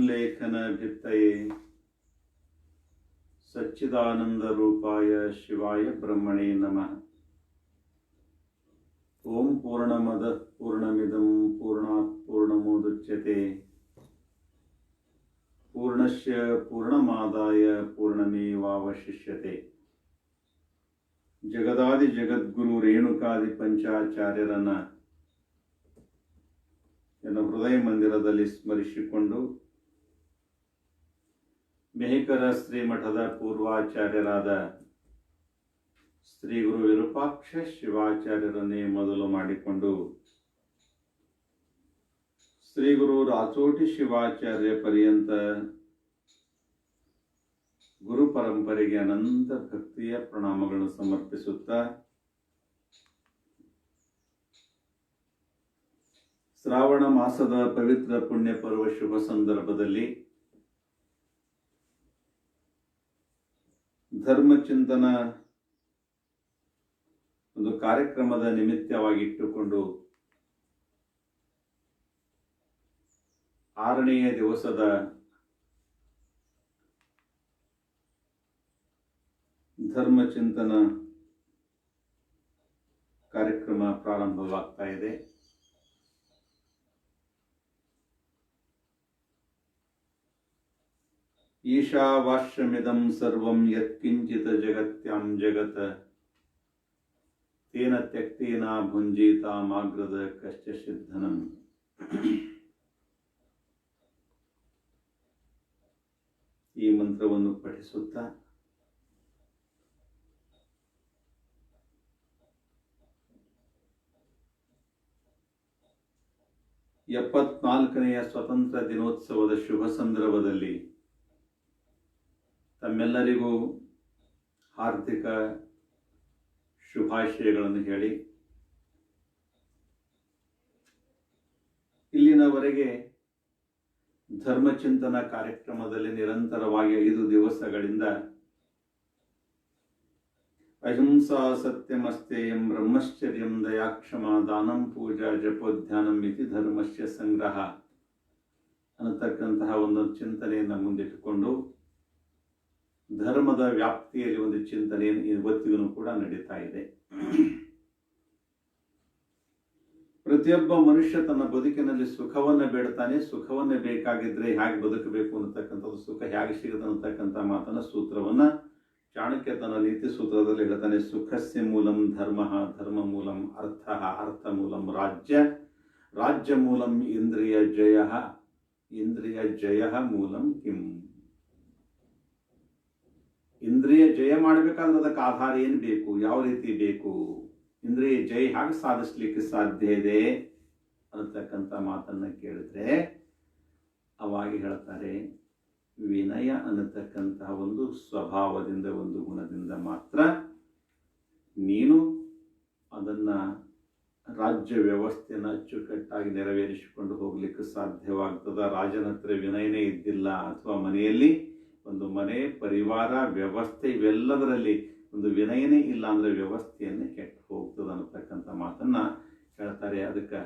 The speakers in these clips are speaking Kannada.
लेखनभित्तये सच्चिदानन्दरूपाय शिवाय ब्रह्मणे नमः। ओम पूर्णमदः पूर्णमिदं पूर्णात् पूर्णमुदच्यते पूर्णस्य पूर्णमादाय पूर्णमेवावशिष्यते। जगदादि जगद्गुरु ರೇಣುಕಾದಿ ಪಂಚಾಚಾರ್ಯರನ್ನ ಹೃದಯ ಮಂದಿರದಲ್ಲಿ ಸ್ಮರಿಸಿಕೊಂಡು ಮೆಹಿಕರ ಶ್ರೀಮಠದ ಪೂರ್ವಾಚಾರ್ಯರಾದ ಶ್ರೀ ಗುರು ವಿರೂಪಾಕ್ಷ ಶಿವಾಚಾರ್ಯರನ್ನೇ ಮೊದಲು ಮಾಡಿಕೊಂಡು ಶ್ರೀ ಗುರು ರಾಚೋಟಿ ಶಿವಾಚಾರ್ಯ ಪರ್ಯಂತ ಗುರು ಪರಂಪರೆಗೆ ಅನಂತ ಭಕ್ತಿಯ ಪ್ರಣಾಮಗಳನ್ನು ಸಮರ್ಪಿಸುತ್ತಾ ಶ್ರಾವಣ ಮಾಸದ ಪವಿತ್ರ ಪುಣ್ಯ ಪರ್ವ ಶುಭ ಸಂದರ್ಭದಲ್ಲಿ ಧರ್ಮಚಿಂತನ ಒಂದು ಕಾರ್ಯಕ್ರಮದ ನಿಮಿತ್ತವಾಗಿಟ್ಟುಕೊಂಡು 6ನೆಯ ದಿವಸದ ಧರ್ಮಚಿಂತನ ಕಾರ್ಯಕ್ರಮ ಪ್ರಾರಂಭವಾಗ್ತಾ ಇದೆ. ಈಶಾವಾಸ್ಯಮಿದಂ ಸರ್ವಂ ಯತ್ಕಿಂಚಿತ್ ಜಗತ್ಯಾಂ ಜಗತ್ ತೇನ ತ್ಯಕ್ತೇನ ಭುಂಜೀತಾಮಾಗ್ರದ ಕಶ್ಚ ಸಿದ್ಧನಂ. ಈ ಮಂತ್ರವನ್ನು ಪಠಿಸುತ್ತಾ ಎಪ್ಪತ್ನಾಲ್ಕನೆಯ ಸ್ವತಂತ್ರ ದಿನೋತ್ಸವದ ಶುಭ ಸಂದರ್ಭದಲ್ಲಿ ತಮ್ಮೆಲ್ಲರಿಗೂ ಹಾರ್ದಿಕ ಶುಭಾಶಯಗಳನ್ನು ಹೇಳಿ, ಇಲ್ಲಿನವರೆಗೆ ಧರ್ಮಚಿಂತನ ಕಾರ್ಯಕ್ರಮದಲ್ಲಿ ನಿರಂತರವಾಗಿ 5 ದಿವಸಗಳಿಂದ ಅಹಿಂಸಾ ಸತ್ಯಮಸ್ತೇಯಂ ಬ್ರಹ್ಮಚರ್ಯಂ ದಯಾಕ್ಷಮ ದಾನಂ ಪೂಜಾ ಜಪೋಧ್ಯಾನಂ ಇತಿ ಧರ್ಮಸ್ಯ ಸಂಗ್ರಹ ಅನ್ನತಕ್ಕಂತಹ ಒಂದು ಚಿಂತನೆಯನ್ನು ಮುಂದಿಟ್ಟುಕೊಂಡು ಧರ್ಮದ ವ್ಯಾಪ್ತಿಯಲ್ಲಿ ಒಂದು ಚಿಂತನೆ ಇವತ್ತಿಗೂ ಕೂಡ ನಡೀತಾ ಇದೆ. ಪ್ರತಿಯೊಬ್ಬ ಮನುಷ್ಯ ತನ್ನ ಬದುಕಿನಲ್ಲಿ ಸುಖವನ್ನ ಬೇಡ್ತಾನೆ. ಸುಖವನ್ನ ಬೇಕಾಗಿದ್ರೆ ಹೇಗೆ ಬದುಕಬೇಕು ಅನ್ನತಕ್ಕಂಥದ್ದು, ಸುಖ ಹೇಗೆ ಸಿಗುತ್ತೆ ಅನ್ನತಕ್ಕಂಥ ಮಾತನ್ನ ಸೂತ್ರವನ್ನ ಚಾಣಕ್ಯ ತನ್ನ ನೀತಿ ಸೂತ್ರದಲ್ಲಿ ಹೇಳ್ತಾನೆ. ಸುಖಸ್ಯ ಮೂಲಂ ಧರ್ಮ, ಧರ್ಮ ಮೂಲಂ ಅರ್ಥ, ಅರ್ಥ ಮೂಲಂ ರಾಜ್ಯ, ರಾಜ್ಯ ಮೂಲಂ ಇಂದ್ರಿಯ ಜಯ, ಇಂದ್ರಿಯ ಜಯ ಮೂಲಂ ಕಿಂ. ಇಂದ್ರಿಯ ಜಯ ಮಾಡಬೇಕಾದ್ರೆ ಅದಕ್ಕೆ ಆಧಾರ ಏನು ಬೇಕು, ಯಾವ ರೀತಿ ಬೇಕು, ಇಂದ್ರಿಯ ಜಯ ಹೇಗೆ ಸಾಧಿಸ್ಲಿಕ್ಕೆ ಸಾಧ್ಯ ಇದೆ ಅನ್ನತಕ್ಕಂಥ ಮಾತನ್ನ ಕೇಳಿದ್ರೆ ಅವಾಗ ಹೇಳ್ತಾರೆ, ವಿನಯ ಅನ್ನತಕ್ಕಂತಹ ಒಂದು ಸ್ವಭಾವದಿಂದ, ಒಂದು ಗುಣದಿಂದ ಮಾತ್ರ ನೀನು ಅದನ್ನ ರಾಜ್ಯ ವ್ಯವಸ್ಥೆಯನ್ನು ಅಚ್ಚುಕಟ್ಟಾಗಿ ನೆರವೇರಿಸಿಕೊಂಡು ಹೋಗ್ಲಿಕ್ಕೆ ಸಾಧ್ಯವಾಗ್ತದ. ರಾಜನ ಹತ್ರ ವಿನಯನೇ ಇದ್ದಿಲ್ಲ, ಅಥವಾ ಮನೆಯಲ್ಲಿ ಒಂದು ಮನೆ ಪರಿವಾರ ವ್ಯವಸ್ಥೆ ಇವೆಲ್ಲದರಲ್ಲಿ ಒಂದು ವಿನಯನೇ ಇಲ್ಲ ಅಂದ್ರೆ ವ್ಯವಸ್ಥೆಯನ್ನೇ ಕೆಟ್ಟು ಹೋಗ್ತದ ಅನ್ನತಕ್ಕಂಥ ಮಾತನ್ನ ಹೇಳ್ತಾರೆ. ಅದಕ್ಕೆ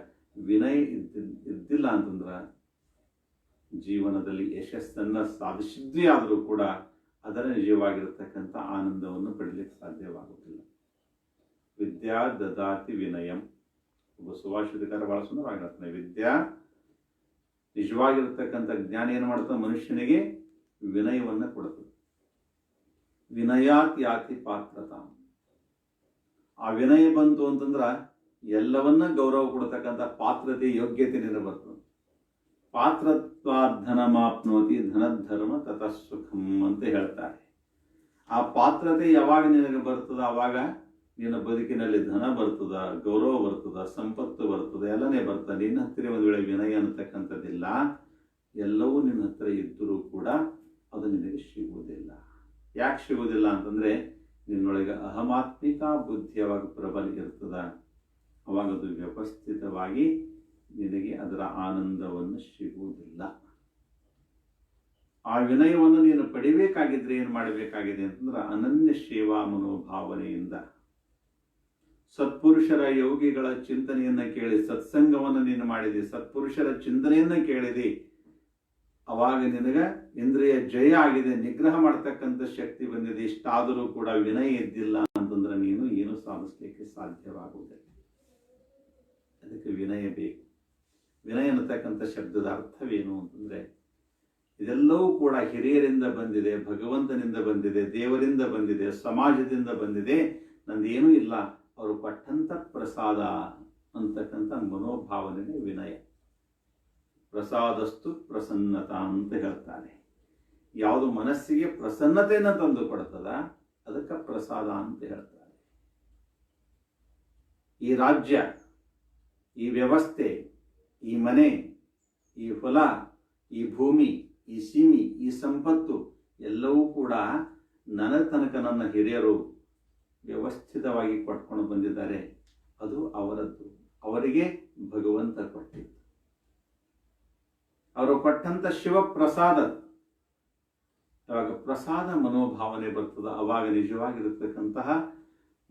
ವಿನಯ ಇದ್ದಿಲ್ಲ ಅಂತಂದ್ರ ಜೀವನದಲ್ಲಿ ಯಶಸ್ಸನ್ನ ಸಾಧಿಸಿದ್ವಿ ಆದರೂ ಕೂಡ ಅದರ ನಿಜವಾಗಿರತಕ್ಕಂಥ ಆನಂದವನ್ನು ಪಡೀಲಿಕ್ಕೆ ಸಾಧ್ಯವಾಗುತ್ತಿಲ್ಲ. ವಿದ್ಯಾ ದದಾತಿ ವಿನಯಂ. ಒಬ್ಬ ಸುಭಾಷಿತಕಾರ ಬಹಳ ಸುಂದರವಾಗಿ ಹೇಳ್ತಾನೆ, ವಿದ್ಯಾ ನಿಜವಾಗಿರತಕ್ಕಂಥ ಜ್ಞಾನ ಏನು ಮಾಡ್ತದೆ, ಮನುಷ್ಯನಿಗೆ ವಿನಯವನ್ನ ಕೊಡುತ್ತದೆ. ವಿನಯಾತ್ ಯಾತಿ ಪಾತ್ರತ. ಆ ವಿನಯ ಬಂತು ಅಂತಂದ್ರ ಎಲ್ಲವನ್ನ ಗೌರವ ಕೊಡತಕ್ಕಂಥ ಪಾತ್ರತೆ, ಯೋಗ್ಯತೆ ನಿನಗೆ ಬರ್ತದೆ. ಪಾತ್ರತ್ವಾಧನಮಾಪ್ನೋತಿ ಧನಧರ್ಮ ತತಃ ಸುಖಂ ಅಂತ ಹೇಳ್ತಾರೆ. ಆ ಪಾತ್ರತೆ ಯಾವಾಗ ನಿನಗೆ ಬರ್ತದ ಅವಾಗ ನಿನ್ನ ಬದುಕಿನಲ್ಲಿ ಧನ ಬರ್ತದ, ಗೌರವ ಬರ್ತದ, ಸಂಪತ್ತು ಬರ್ತದ, ಎಲ್ಲನೇ ಬರ್ತದೆ. ನಿನ್ನ ಹತ್ತಿರ ಒಂದು ವೇಳೆ ವಿನಯ ಅನ್ನತಕ್ಕಂಥದ್ದಿಲ್ಲ, ಎಲ್ಲವೂ ನಿನ್ನ ಹತ್ತಿರ ಇದ್ದರೂ ಕೂಡ ಅದು ನಿನಗೆ ಸಿಗುವುದಿಲ್ಲ. ಯಾಕೆ ಸಿಗುವುದಿಲ್ಲ ಅಂತಂದ್ರೆ ನಿನ್ನೊಳಗೆ ಅಹಮಾತ್ಮಿಕ ಬುದ್ಧಿ ಯಾವಾಗ ಪ್ರಬಲ ಇರ್ತದ ಅವಾಗ ಅದು ವ್ಯವಸ್ಥಿತವಾಗಿ ನಿನಗೆ ಅದರ ಆನಂದವನ್ನು ಸಿಗುವುದಿಲ್ಲ. ಆ ವಿನಯವನ್ನು ನೀನು ಪಡಿಬೇಕಾಗಿದ್ರೆ ಏನು ಮಾಡಬೇಕಾಗಿದೆ ಅಂತಂದ್ರೆ ಅನನ್ಯ ಸೇವಾ ಮನೋಭಾವನೆಯಿಂದ ಸತ್ಪುರುಷರ ಯೋಗಿಗಳ ಚಿಂತನೆಯನ್ನ ಕೇಳಿ, ಸತ್ಸಂಗವನ್ನು ನೀನು ಮಾಡಿದಿ, ಸತ್ಪುರುಷರ ಚಿಂತನೆಯನ್ನ ಕೇಳಿದಿ, ಅವಾಗ ನಿನಗೆ ಇಂದ್ರಿಯ ಜಯ ಆಗಿದೆ, ನಿಗ್ರಹ ಮಾಡ್ತಕ್ಕಂಥ ಶಕ್ತಿ ಬಂದಿದೆ. ಇಷ್ಟಾದರೂ ಕೂಡ ವಿನಯ ಇದ್ದಿಲ್ಲ ಅಂತಂದ್ರೆ ನೀನು ಏನು ಸಾಧಿಸ್ಲಿಕ್ಕೆ ಸಾಧ್ಯವಾಗುವುದಿಲ್ಲ. ಅದಕ್ಕೆ ವಿನಯ ಬೇಕು. ವಿನಯ ಅನ್ನತಕ್ಕಂಥ ಶಬ್ದದ ಅರ್ಥವೇನು ಅಂತಂದ್ರೆ, ಇದೆಲ್ಲವೂ ಕೂಡ ಹಿರಿಯರಿಂದ ಬಂದಿದೆ, ಭಗವಂತನಿಂದ ಬಂದಿದೆ, ದೇವರಿಂದ ಬಂದಿದೆ, ಸಮಾಜದಿಂದ ಬಂದಿದೆ, ನಂದೇನೂ ಇಲ್ಲ, ಅವರು ಕೊಟ್ಟಂತ ಪ್ರಸಾದ ಅಂತಕ್ಕಂಥ ಮನೋಭಾವನೆ ವಿನಯ. ಪ್ರಸಾದಸ್ತು ಪ್ರಸನ್ನತಾ ಅಂತ ಹೇಳ್ತಾರೆ. ಯಾವುದು ಮನಸ್ಸಿಗೆ ಪ್ರಸನ್ನತೆಯನ್ನು ತಂದು ಕೊಡ್ತದ ಅದಕ್ಕೆ ಪ್ರಸಾದ ಅಂತ ಹೇಳ್ತಾರೆ. ಈ ರಾಜ್ಯ, ಈ ವ್ಯವಸ್ಥೆ, ಈ ಮನೆ, ಈ ಹೊಲ, ಈ ಭೂಮಿ, ಈ ಸೀಮಿ, ಈ ಸಂಪತ್ತು ಎಲ್ಲವೂ ಕೂಡ ನನ್ನ ತನಕ ನನ್ನ ಹಿರಿಯರು ವ್ಯವಸ್ಥಿತವಾಗಿ ಕೊಟ್ಕೊಂಡು ಬಂದಿದ್ದಾರೆ. ಅದು ಅವರದ್ದು, ಅವರಿಗೆ ಭಗವಂತ ಕೊಟ್ಟಿದ್ದು, ಅವರು ಕೊಟ್ಟಂತ ಶಿವ ಪ್ರಸಾದ. ಅವಾಗ ಪ್ರಸಾದ ಮನೋಭಾವನೆ ಬರ್ತದ, ಅವಾಗ ನಿಜವಾಗಿರತಕ್ಕಂತಹ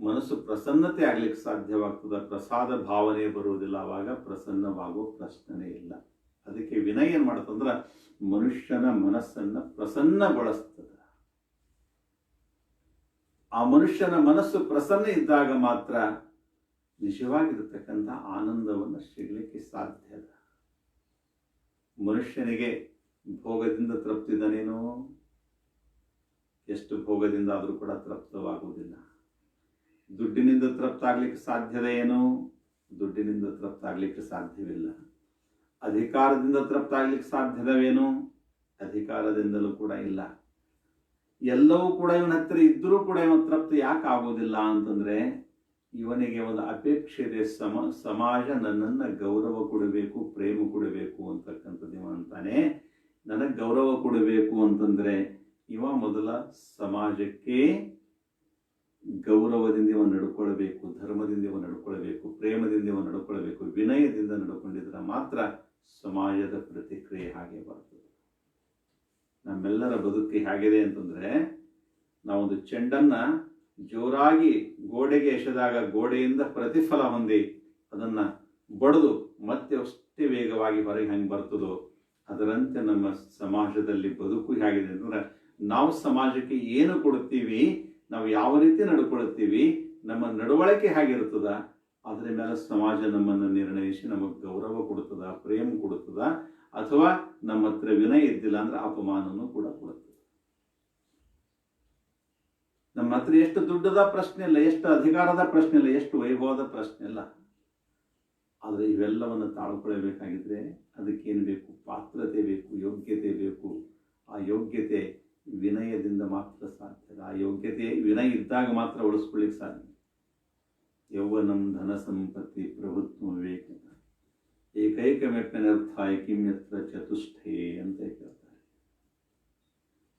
ಮನಸ್ಸು ಪ್ರಸನ್ನತೆ ಆಗ್ಲಿಕ್ಕೆ ಸಾಧ್ಯವಾಗ್ತದ. ಪ್ರಸಾದ ಭಾವನೆ ಬರುವುದಿಲ್ಲ, ಅವಾಗ ಪ್ರಸನ್ನವಾಗುವ ಪ್ರಶ್ನೆ ಇಲ್ಲ. ಅದಕ್ಕೆ ವಿನಯ ಏನ್ ಮಾಡ್ತಂದ್ರ ಮನುಷ್ಯನ ಮನಸ್ಸನ್ನ ಪ್ರಸನ್ನಗೊಳಿಸ್ತದ. ಆ ಮನುಷ್ಯನ ಮನಸ್ಸು ಪ್ರಸನ್ನ ಇದ್ದಾಗ ಮಾತ್ರ ನಿಜವಾಗಿರತಕ್ಕಂಥ ಆನಂದವನ್ನು ಸಿಗಲಿಕ್ಕೆ ಸಾಧ್ಯ. ಮನುಷ್ಯನಿಗೆ ಭೋಗದಿಂದ ತೃಪ್ತಿದನೇನೋ, ಎಷ್ಟು ಭೋಗದಿಂದ ಆದರೂ ಕೂಡ ತೃಪ್ತವಾಗುವುದಿಲ್ಲ. ದುಡ್ಡಿನಿಂದ ತೃಪ್ತ ಆಗ್ಲಿಕ್ಕೆ ಸಾಧ್ಯದ ಏನೋ, ದುಡ್ಡಿನಿಂದ ತೃಪ್ತ ಆಗ್ಲಿಕ್ಕೆ ಸಾಧ್ಯವಿಲ್ಲ. ಅಧಿಕಾರದಿಂದ ತೃಪ್ತ ಆಗ್ಲಿಕ್ಕೆ ಸಾಧ್ಯದವೇನು, ಅಧಿಕಾರದಿಂದಲೂ ಕೂಡ ಇಲ್ಲ. ಎಲ್ಲವೂ ಕೂಡ ಇವನ ಹತ್ತಿರ ಇದ್ರೂ ಕೂಡ ಇವನ ತೃಪ್ತಿ ಯಾಕೆ ಆಗೋದಿಲ್ಲ ಅಂತಂದ್ರೆ, ಇವನಿಗೆ ಒಂದು ಅಪೇಕ್ಷೆ ಇದೆ. ಸಮಾಜ ನನ್ನನ್ನು ಗೌರವ ಕೊಡಬೇಕು, ಪ್ರೇಮ ಕೊಡಬೇಕು ಅಂತಕ್ಕಂಥದ್ದು ಇವ ಅಂತಾನೆ. ನನಗೆ ಗೌರವ ಕೊಡಬೇಕು ಅಂತಂದ್ರೆ ಇವ ಮೊದಲ ಸಮಾಜಕ್ಕೆ ಗೌರವದಿಂದ ಇವ ನಡ್ಕೊಳ್ಬೇಕು, ಧರ್ಮದಿಂದ ಇವ ನಡ್ಕೊಳ್ಬೇಕು, ಪ್ರೇಮದಿಂದ ಇವ ನಡ್ಕೊಳ್ಬೇಕು, ವಿನಯದಿಂದ ನಡ್ಕೊಂಡಿದ್ರೆ ಮಾತ್ರ ಸಮಾಜದ ಪ್ರತಿಕ್ರಿಯೆ ಹಾಗೆ ಬರ್ತದೆ. ನಮ್ಮೆಲ್ಲರ ಬದುಕು ಹೇಗಿದೆ ಅಂತಂದ್ರೆ, ನಾವೊಂದು ಚೆಂಡನ್ನ ಜೋರಾಗಿ ಗೋಡೆಗೆ ಎಸೆದಾಗ ಗೋಡೆಯಿಂದ ಪ್ರತಿಫಲ ಹೊಂದಿ ಅದನ್ನ ಬಡಿದು ಮತ್ತೆ ಅಷ್ಟೇ ವೇಗವಾಗಿ ಹೊರಗೆ ಹೆಂಗೆ ಬರ್ತದೋ ಅದರಂತೆ ನಮ್ಮ ಸಮಾಜದಲ್ಲಿ ಬದುಕು ಹೇಗಿದೆ ಅಂತಂದ್ರೆ, ನಾವು ಸಮಾಜಕ್ಕೆ ಏನು ಕೊಡ್ತೀವಿ, ನಾವು ಯಾವ ರೀತಿ ನಡ್ಕೊಳ್ತೀವಿ, ನಮ್ಮ ನಡವಳಿಕೆ ಹೇಗಿರ್ತದ ಅದರ ಮೇಲೆ ಸಮಾಜ ನಮ್ಮನ್ನು ನಿರ್ಣಯಿಸಿ ನಮಗೆ ಗೌರವ ಕೊಡುತ್ತದ, ಪ್ರೇಮ ಕೊಡುತ್ತದ, ಅಥವಾ ನಮ್ಮ ಹತ್ರ ವಿನಯ ಇದ್ದಿಲ್ಲ ಅಂದ್ರೆ ಅಪಮಾನನೂ ಕೂಡ ಕೊಡುತ್ತದೆ. ನಮ್ಮ ಹತ್ರ ಎಷ್ಟು ದುಡ್ಡದ ಪ್ರಶ್ನೆ ಇಲ್ಲ, ಎಷ್ಟು ಅಧಿಕಾರದ ಪ್ರಶ್ನೆ ಇಲ್ಲ, ಎಷ್ಟು ವೈಭವದ ಪ್ರಶ್ನೆ ಇಲ್ಲ. ಆದರೆ ಇವೆಲ್ಲವನ್ನು ತಾಳ್ಕೊಳ್ಬೇಕಾಗಿದ್ರೆ ಅದಕ್ಕೇನು ಬೇಕು? ಪಾತ್ರತೆ ಬೇಕು, ಯೋಗ್ಯತೆ ಬೇಕು. ಆ ಯೋಗ್ಯತೆ ವಿನಯದಿಂದ ಮಾತ್ರ ಸಾಧ್ಯ. ಆ ಯೋಗ್ಯತೆ ವಿನಯ ಇದ್ದಾಗ ಮಾತ್ರ ಉಳಿಸ್ಕೊಳ್ಳಿಕ್ಕೆ ಸಾಧ್ಯ. ಯೌವನಂ ಧನ ಸಂಪತ್ತಿ ಪ್ರಭುತ್ವ ವಿವೇಕ ಏಕೈಕಮೆಪ್ಪನರ್ಥಾಯ ಕಿಮ್ಯತ್ರ ಚತುಷ್ಠೇ ಅಂತ ಕೇಳ್ತಾರೆ.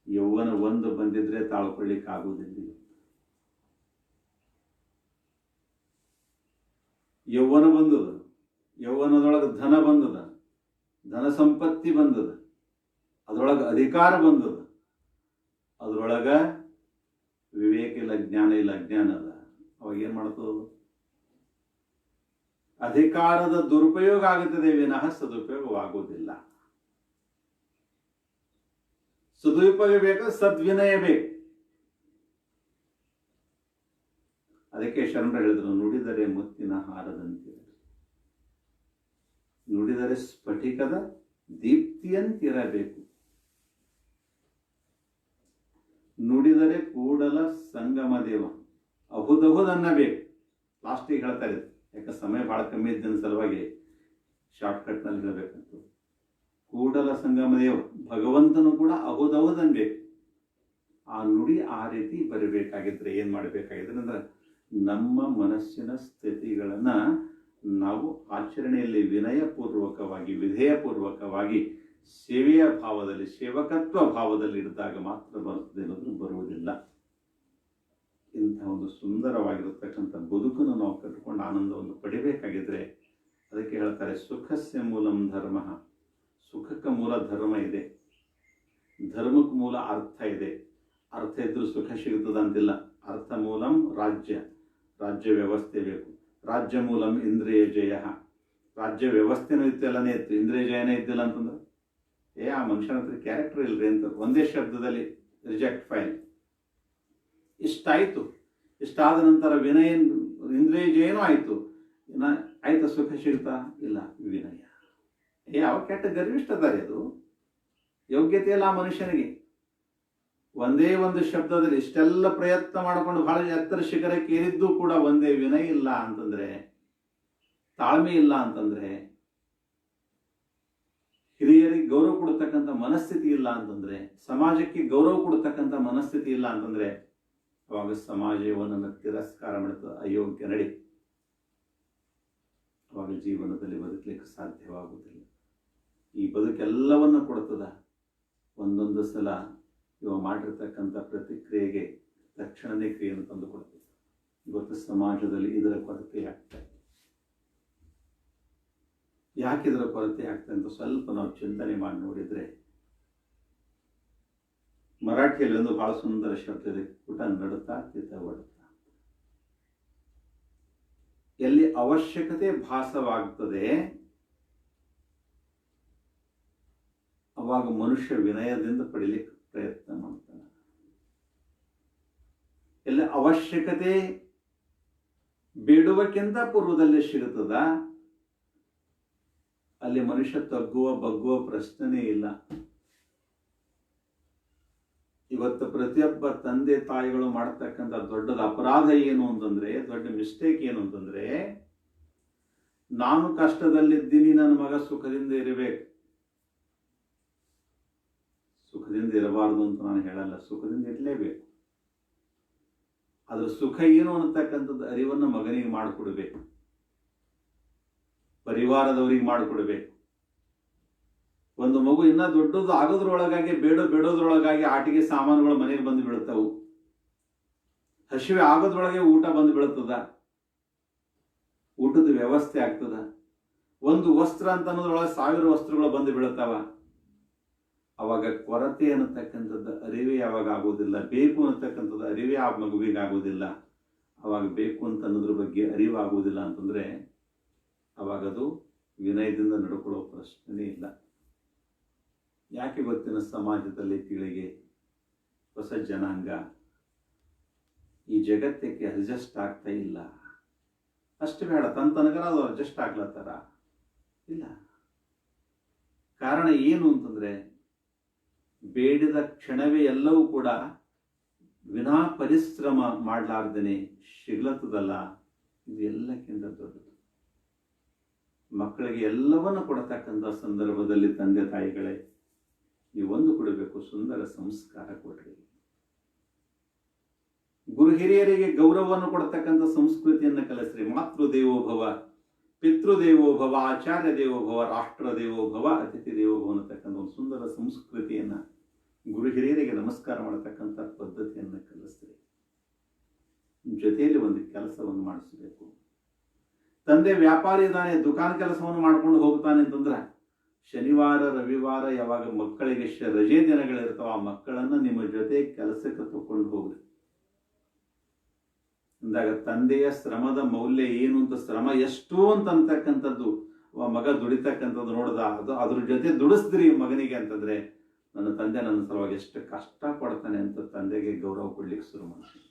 ಯೌವನ ಒಂದು ಬಂದಿದ್ರೆ ತಾಳ್ಕೊಳ್ಳಿಕ್ಕೆ ಆಗುವುದಿಲ್ಲ. ಯೌವನ ಬಂದದ, ಯೌವನದೊಳಗೆ ಧನ ಬಂದದ, ಧನ ಸಂಪತ್ತಿ ಬಂದದ, ಅದರೊಳಗೆ ಅಧಿಕಾರ ಬಂದದ, ಅದರೊಳಗ ವಿವೇಕ ಇಲ್ಲ, ಜ್ಞಾನ ಇಲ್ಲ, ಅಜ್ಞಾನ ಅದ. ಅವಾಗ ಏನ್ ಮಾಡ್ತದ? ಅಧಿಕಾರದ ದುರುಪಯೋಗ ಆಗುತ್ತದೆ ವಿನಃ ಸದುಪಯೋಗವಾಗುವುದಿಲ್ಲ. ಸದುಪಯೋಗ ಬೇಕು, ಸದ್ವಿನಯ ಬೇಕು. ಅದಕ್ಕೆ ಶರಣರು ಹೇಳಿದ್ರು, ನುಡಿದರೆ ಮುತ್ತಿನ ಹಾರದಂತಿರಲಿ, ನುಡಿದರೆ ಸ್ಫಟಿಕದ ದೀಪ್ತಿಯಂತಿರಬೇಕು, ನುಡಿದರೆ ಕೂಡಲ ಸಂಗಮ ದೇವ ಅಹುದಹುದನ್ನಬೇಕು. ಲಾಸ್ಟಿಗೆ ಹೇಳ್ತಾರೆ, ಯಾಕೆ ಸಮಯ ಬಹಳ ಕಮ್ಮಿ ಇದ್ದ ಸಲುವಾಗಿ ಶಾರ್ಟ್ಕಟ್ ನಲ್ಲಿ ಹೇಳಬೇಕಂತ. ಕೂಡಲ ಸಂಗಮ ದೇವ ಭಗವಂತನು ಕೂಡ ಅಹುದಹುದನ್ಬೇಕು. ಆ ನುಡಿ ಆ ರೀತಿ ಬರಬೇಕಾಗಿದ್ರೆ ಏನ್ ಮಾಡಬೇಕಾಗಿದ್ರೆ ಅಂದ್ರೆ, ನಮ್ಮ ಮನಸ್ಸಿನ ಸ್ಥಿತಿಗಳನ್ನ ನಾವು ಆಚರಣೆಯಲ್ಲಿ ವಿನಯಪೂರ್ವಕವಾಗಿ, ವಿಧೇಯಪೂರ್ವಕವಾಗಿ, ಸೇವೆಯ ಭಾವದಲ್ಲಿ, ಸೇವಕತ್ವ ಭಾವದಲ್ಲಿ ಇಡಿದಾಗ ಮಾತ್ರ ಬರುತ್ತದೆ, ಅನ್ನೋದು ಬರುವುದಿಲ್ಲ. ಇಂತಹ ಒಂದು ಸುಂದರವಾಗಿರತಕ್ಕಂಥ ಬದುಕನ್ನು ನಾವು ಕಟ್ಟಿಕೊಂಡು ಆನಂದವನ್ನು ಪಡಿಬೇಕಾಗಿದ್ರೆ ಅದಕ್ಕೆ ಹೇಳ್ತಾರೆ, ಸುಖಸ್ಯ ಮೂಲಂ ಧರ್ಮ. ಸುಖಕ್ಕೆ ಮೂಲ ಧರ್ಮ ಇದೆ, ಧರ್ಮಕ್ಕೆ ಮೂಲ ಅರ್ಥ ಇದೆ. ಅರ್ಥ ಇದ್ರೂ ಸುಖ ಸಿಗುತ್ತದೆ ಅಂತಿಲ್ಲ. ಅರ್ಥ ಮೂಲಂ ರಾಜ್ಯ, ರಾಜ್ಯ ವ್ಯವಸ್ಥೆ ಬೇಕು. ರಾಜ್ಯ ಮೂಲಂ ಇಂದ್ರಿಯ ಜಯ, ರಾಜ್ಯ ವ್ಯವಸ್ಥೆನೂ ಇತ್ತು, ಎಲ್ಲನೇ ಇತ್ತು, ಇಂದ್ರಿಯ ಜಯನೇ ಇದ್ದಿಲ್ಲ ಅಂತಂದ್ರೆ ಆ ಮನುಷ್ಯನ ಹತ್ರ ಕ್ಯಾರೆಕ್ಟರ್ ಇಲ್ರಿ ಅಂತ ಒಂದೇ ಶಬ್ದದಲ್ಲಿ ರಿಜೆಕ್ಟ್ ಫೈಲ್. ಇಷ್ಟಾಯಿತು. ಇಷ್ಟಾದ ನಂತರ ವಿನಯ ಇಂದ್ರಿಯ ಜಯನೂ ಆಯಿತು. ಆಯ್ತಾ ಸುಖ ಸಿಗ್ತಾ ಇಲ್ಲ, ವಿನಯ. ಯಾವ ಕೆಟ್ಟ ಗರ್ವಿಷ್ಠತಾರೆ, ಅದು ಯೋಗ್ಯತೆ ಇಲ್ಲ ಆ ಮನುಷ್ಯನಿಗೆ. ಒಂದೇ ಒಂದು ಶಬ್ದದಲ್ಲಿ ಇಷ್ಟೆಲ್ಲ ಪ್ರಯತ್ನ ಮಾಡಿಕೊಂಡು ಬಹಳ ಎತ್ತರ ಶಿಖರಕ್ಕೆ ಏರಿದ್ದು ಕೂಡ ಒಂದೇ ವಿನಯ ಇಲ್ಲ ಅಂತಂದ್ರೆ, ತಾಳ್ಮೆ ಇಲ್ಲ ಅಂತಂದ್ರೆ, ಹಿರಿಯರಿಗೆ ಗೌರವ ಕೊಡತಕ್ಕಂಥ ಮನಸ್ಥಿತಿ ಇಲ್ಲ ಅಂತಂದ್ರೆ, ಸಮಾಜಕ್ಕೆ ಗೌರವ ಕೊಡತಕ್ಕಂಥ ಮನಸ್ಥಿತಿ ಇಲ್ಲ ಅಂತಂದ್ರೆ, ಅವಾಗ ಸಮಾಜವನ್ನು ತಿರಸ್ಕಾರ ಮಾಡುತ್ತದೆ, ಅಯೋಗ್ಯ ನಡಿ. ಅವಾಗ ಜೀವನದಲ್ಲಿ ಬದುಕಲಿಕ್ಕೆ ಸಾಧ್ಯವಾಗುವುದಿಲ್ಲ. ಈ ಬದುಕೆಲ್ಲವನ್ನ ಕೊಡ್ತದ. ಒಂದೊಂದು ಸಲ ಇವ ಮಾಡಿರ್ತಕ್ಕಂಥ ಪ್ರತಿಕ್ರಿಯೆಗೆ ತಕ್ಷಣನೇ ಕ್ರಿಯೆಯನ್ನು ತಂದು ಕೊಡ್ತದೆ. ಇವತ್ತು ಸಮಾಜದಲ್ಲಿ ಇದರ ಕೊರತೆ ಆಗ್ತದೆ. ಯಾಕೆ ಇದರ ಕೊರತೆ ಆಗ್ತದೆ ಅಂತ ಸ್ವಲ್ಪ ನಾವು ಚಿಂತನೆ ಮಾಡಿ ನೋಡಿದ್ರೆ, ಮರಾಠಿಯಲ್ಲಿ ಒಂದು ಬಹಳ ಸುಂದರ ಶಬ್ದ ಇದೆ, ಪುಟ ನಡುತ್ತಾ ತಿತ ಒಡುತ್ತಾ. ಎಲ್ಲಿ ಅವಶ್ಯಕತೆ ಭಾಸವಾಗ್ತದೆ ಅವಾಗ ಮನುಷ್ಯ ವಿನಯದಿಂದ ಪಡಿಲಿಕ್ಕೆ ಪ್ರಯತ್ನ ಮಾಡ್ತಾನೆ. ಎಲ್ಲಿ ಅವಶ್ಯಕತೆ ಬೇಡುವಕ್ಕಿಂತ ಪೂರ್ವದಲ್ಲಿ ಸಿಗುತ್ತದ ಅಲ್ಲಿ ಮನುಷ್ಯ ತಗ್ಗುವ ಬಗ್ಗುವ ಪ್ರಶ್ನೆ ಇಲ್ಲ. ಇವತ್ತು ಪ್ರತಿಯೊಬ್ಬ ತಂದೆ ತಾಯಿಗಳು ಮಾಡತಕ್ಕಂಥ ದೊಡ್ಡದ ಅಪರಾಧ ಏನು ಅಂತಂದ್ರೆ, ದೊಡ್ಡ ಮಿಸ್ಟೇಕ್ ಏನು ಅಂತಂದ್ರೆ, ನಾನು ಕಷ್ಟದಲ್ಲಿದ್ದೀನಿ, ನನ್ನ ಮಗ ಸುಖದಿಂದ ಇರಬೇಕು. ಸುಖದಿಂದ ಇರಬಾರದು ಅಂತ ನಾನು ಹೇಳಲ್ಲ, ಸುಖದಿಂದ ಇರಲೇಬೇಕು. ಅದ್ರ ಸುಖ ಏನು ಅನ್ನತಕ್ಕಂಥದ್ದು ಅರಿವನ್ನು ಮಗನಿಗೆ ಮಾಡಿಕೊಡ್ಬೇಕು, ಪರಿವಾರದವರಿಗೆ ಮಾಡಿಕೊಡ್ಬೇಕು. ಒಂದು ಮಗು ಇನ್ನ ದೊಡ್ಡದು ಆಗೋದ್ರೊಳಗಾಗಿ ಬೇಡೋದ್ರೊಳಗಾಗಿ ಆಟಿಕೆ ಸಾಮಾನುಗಳು ಮನೆಗೆ ಬಂದು ಬೀಳ್ತಾವು. ಹಸಿವೆ ಆಗೋದ್ರೊಳಗೆ ಊಟ ಬಂದು ಬೀಳ್ತದ, ಊಟದ ವ್ಯವಸ್ಥೆ ಆಗ್ತದ. ಒಂದು ವಸ್ತ್ರ ಅಂತ ಅನ್ನೋದ್ರೊಳಗೆ 1000 ವಸ್ತ್ರಗಳು ಬಂದು ಬೀಳ್ತಾವ. ಅವಾಗ ಕೊರತೆ ಅನ್ನತಕ್ಕಂಥದ್ದು ಅರಿವೇ ಯಾವಾಗ ಆಗೋದಿಲ್ಲ, ಬೇಕು ಅನ್ನತಕ್ಕಂಥದ್ದು ಅರಿವೇ ಆ ಮಗುವಿಗೆ ಆಗೋದಿಲ್ಲ. ಅವಾಗ ಬೇಕು ಅಂತ ಅನ್ನೋದ್ರ ಬಗ್ಗೆ ಅರಿವಾಗುವುದಿಲ್ಲ ಅಂತಂದ್ರೆ ಅವಾಗ ಅದು ವಿನಯದಿಂದ ನಡ್ಕೊಳ್ಳೋ ಪ್ರಶ್ನೆ ಇಲ್ಲ. ಯಾಕೆ ಇವತ್ತಿನ ಸಮಾಜದಲ್ಲಿ ಪೀಳಿಗೆ, ಹೊಸ ಜನಾಂಗ ಈ ಜಗತ್ತಕ್ಕೆ ಅಡ್ಜಸ್ಟ್ ಆಗ್ತಾ ಇಲ್ಲ? ಅಷ್ಟು ಬೇಡ, ತನಗರ ಅದು ಅಡ್ಜಸ್ಟ್ ಆಗ್ಲತ್ತಾರ ಇಲ್ಲ. ಕಾರಣ ಏನು ಅಂತಂದ್ರೆ, ಬೇಡಿದ ಕ್ಷಣವೇ ಎಲ್ಲವೂ ಕೂಡ ವಿನಾ ಪರಿಶ್ರಮ ಮಾಡಲಾರ್ದೇನೆ ಸಿಗ್ಲತ್ತದಲ್ಲ. ಇದು ಎಲ್ಲಕ್ಕಿಂತ ದೊಡ್ಡದು. ಮಕ್ಕಳಿಗೆ ಎಲ್ಲವನ್ನು ಕೊಡತಕ್ಕಂಥ ಸಂದರ್ಭದಲ್ಲಿ ತಂದೆ ತಾಯಿಗಳೇ ನೀವೊಂದು ಕೊಡಬೇಕು, ಸುಂದರ ಸಂಸ್ಕಾರ ಕೊಡ್ರಿ. ಗುರು ಹಿರಿಯರಿಗೆ ಗೌರವವನ್ನು ಕೊಡತಕ್ಕಂಥ ಸಂಸ್ಕೃತಿಯನ್ನು ಕಲಿಸ್ರಿ. ಮಾತೃ ದೇವೋಭವ, ಪಿತೃದೇವೋಭವ, ಆಚಾರ್ಯ ದೇವೋಭವ, ರಾಷ್ಟ್ರ ದೇವೋಭವ, ಅತಿಥಿ ದೇವೋಭವ ಅನ್ನತಕ್ಕಂಥ ಒಂದು ಸುಂದರ ಸಂಸ್ಕೃತಿಯನ್ನ, ಗುರು ಹಿರಿಯರಿಗೆ ನಮಸ್ಕಾರ ಮಾಡತಕ್ಕಂಥ ಪದ್ಧತಿಯನ್ನು ಕಲಿಸ್ರಿ. ಜೊತೆಯಲ್ಲಿ ಒಂದು ಕೆಲಸವನ್ನು ಮಾಡಿಸಬೇಕು. ತಂದೆ ವ್ಯಾಪಾರಿ ಇದ್ದಾನೆ, ದುಕಾನ್ ಕೆಲಸವನ್ನು ಮಾಡ್ಕೊಂಡು ಹೋಗ್ತಾನೆ ಅಂತಂದ್ರೆ, ಶನಿವಾರ ರವಿವಾರ ಯಾವಾಗ ಮಕ್ಕಳಿಗೆ ರಜೆ ದಿನಗಳಿರ್ತಾವ ಆ ಮಕ್ಕಳನ್ನ ನಿಮ್ಮ ಜೊತೆ ಕೆಲಸಕ್ಕೆ ತಕೊಂಡು ಹೋಗ್ರಿ. ಅಂದಾಗ ತಂದೆಯ ಶ್ರಮದ ಮೌಲ್ಯ ಏನು ಅಂತ, ಶ್ರಮ ಎಷ್ಟು ಅಂತ ಅಂತಕ್ಕಂಥದ್ದು ಮಗ ದುಡಿತಕ್ಕಂಥದ್ದು ನೋಡ್ದ, ಅದು ಅದ್ರ ಜೊತೆ ದುಡಿಸಿದ್ರಿ ಮಗನಿಗೆ ಅಂತಂದ್ರೆ, ನನ್ನ ತಂದೆ ನನ್ನ ಸಲುವಾಗಿ ಎಷ್ಟು ಕಷ್ಟ ಪಡ್ತಾನೆ ಅಂತ ತಂದೆಗೆ ಗೌರವ ಕೊಡ್ಲಿಕ್ಕೆ ಶುರು ಮಾಡ್ತೀನಿ.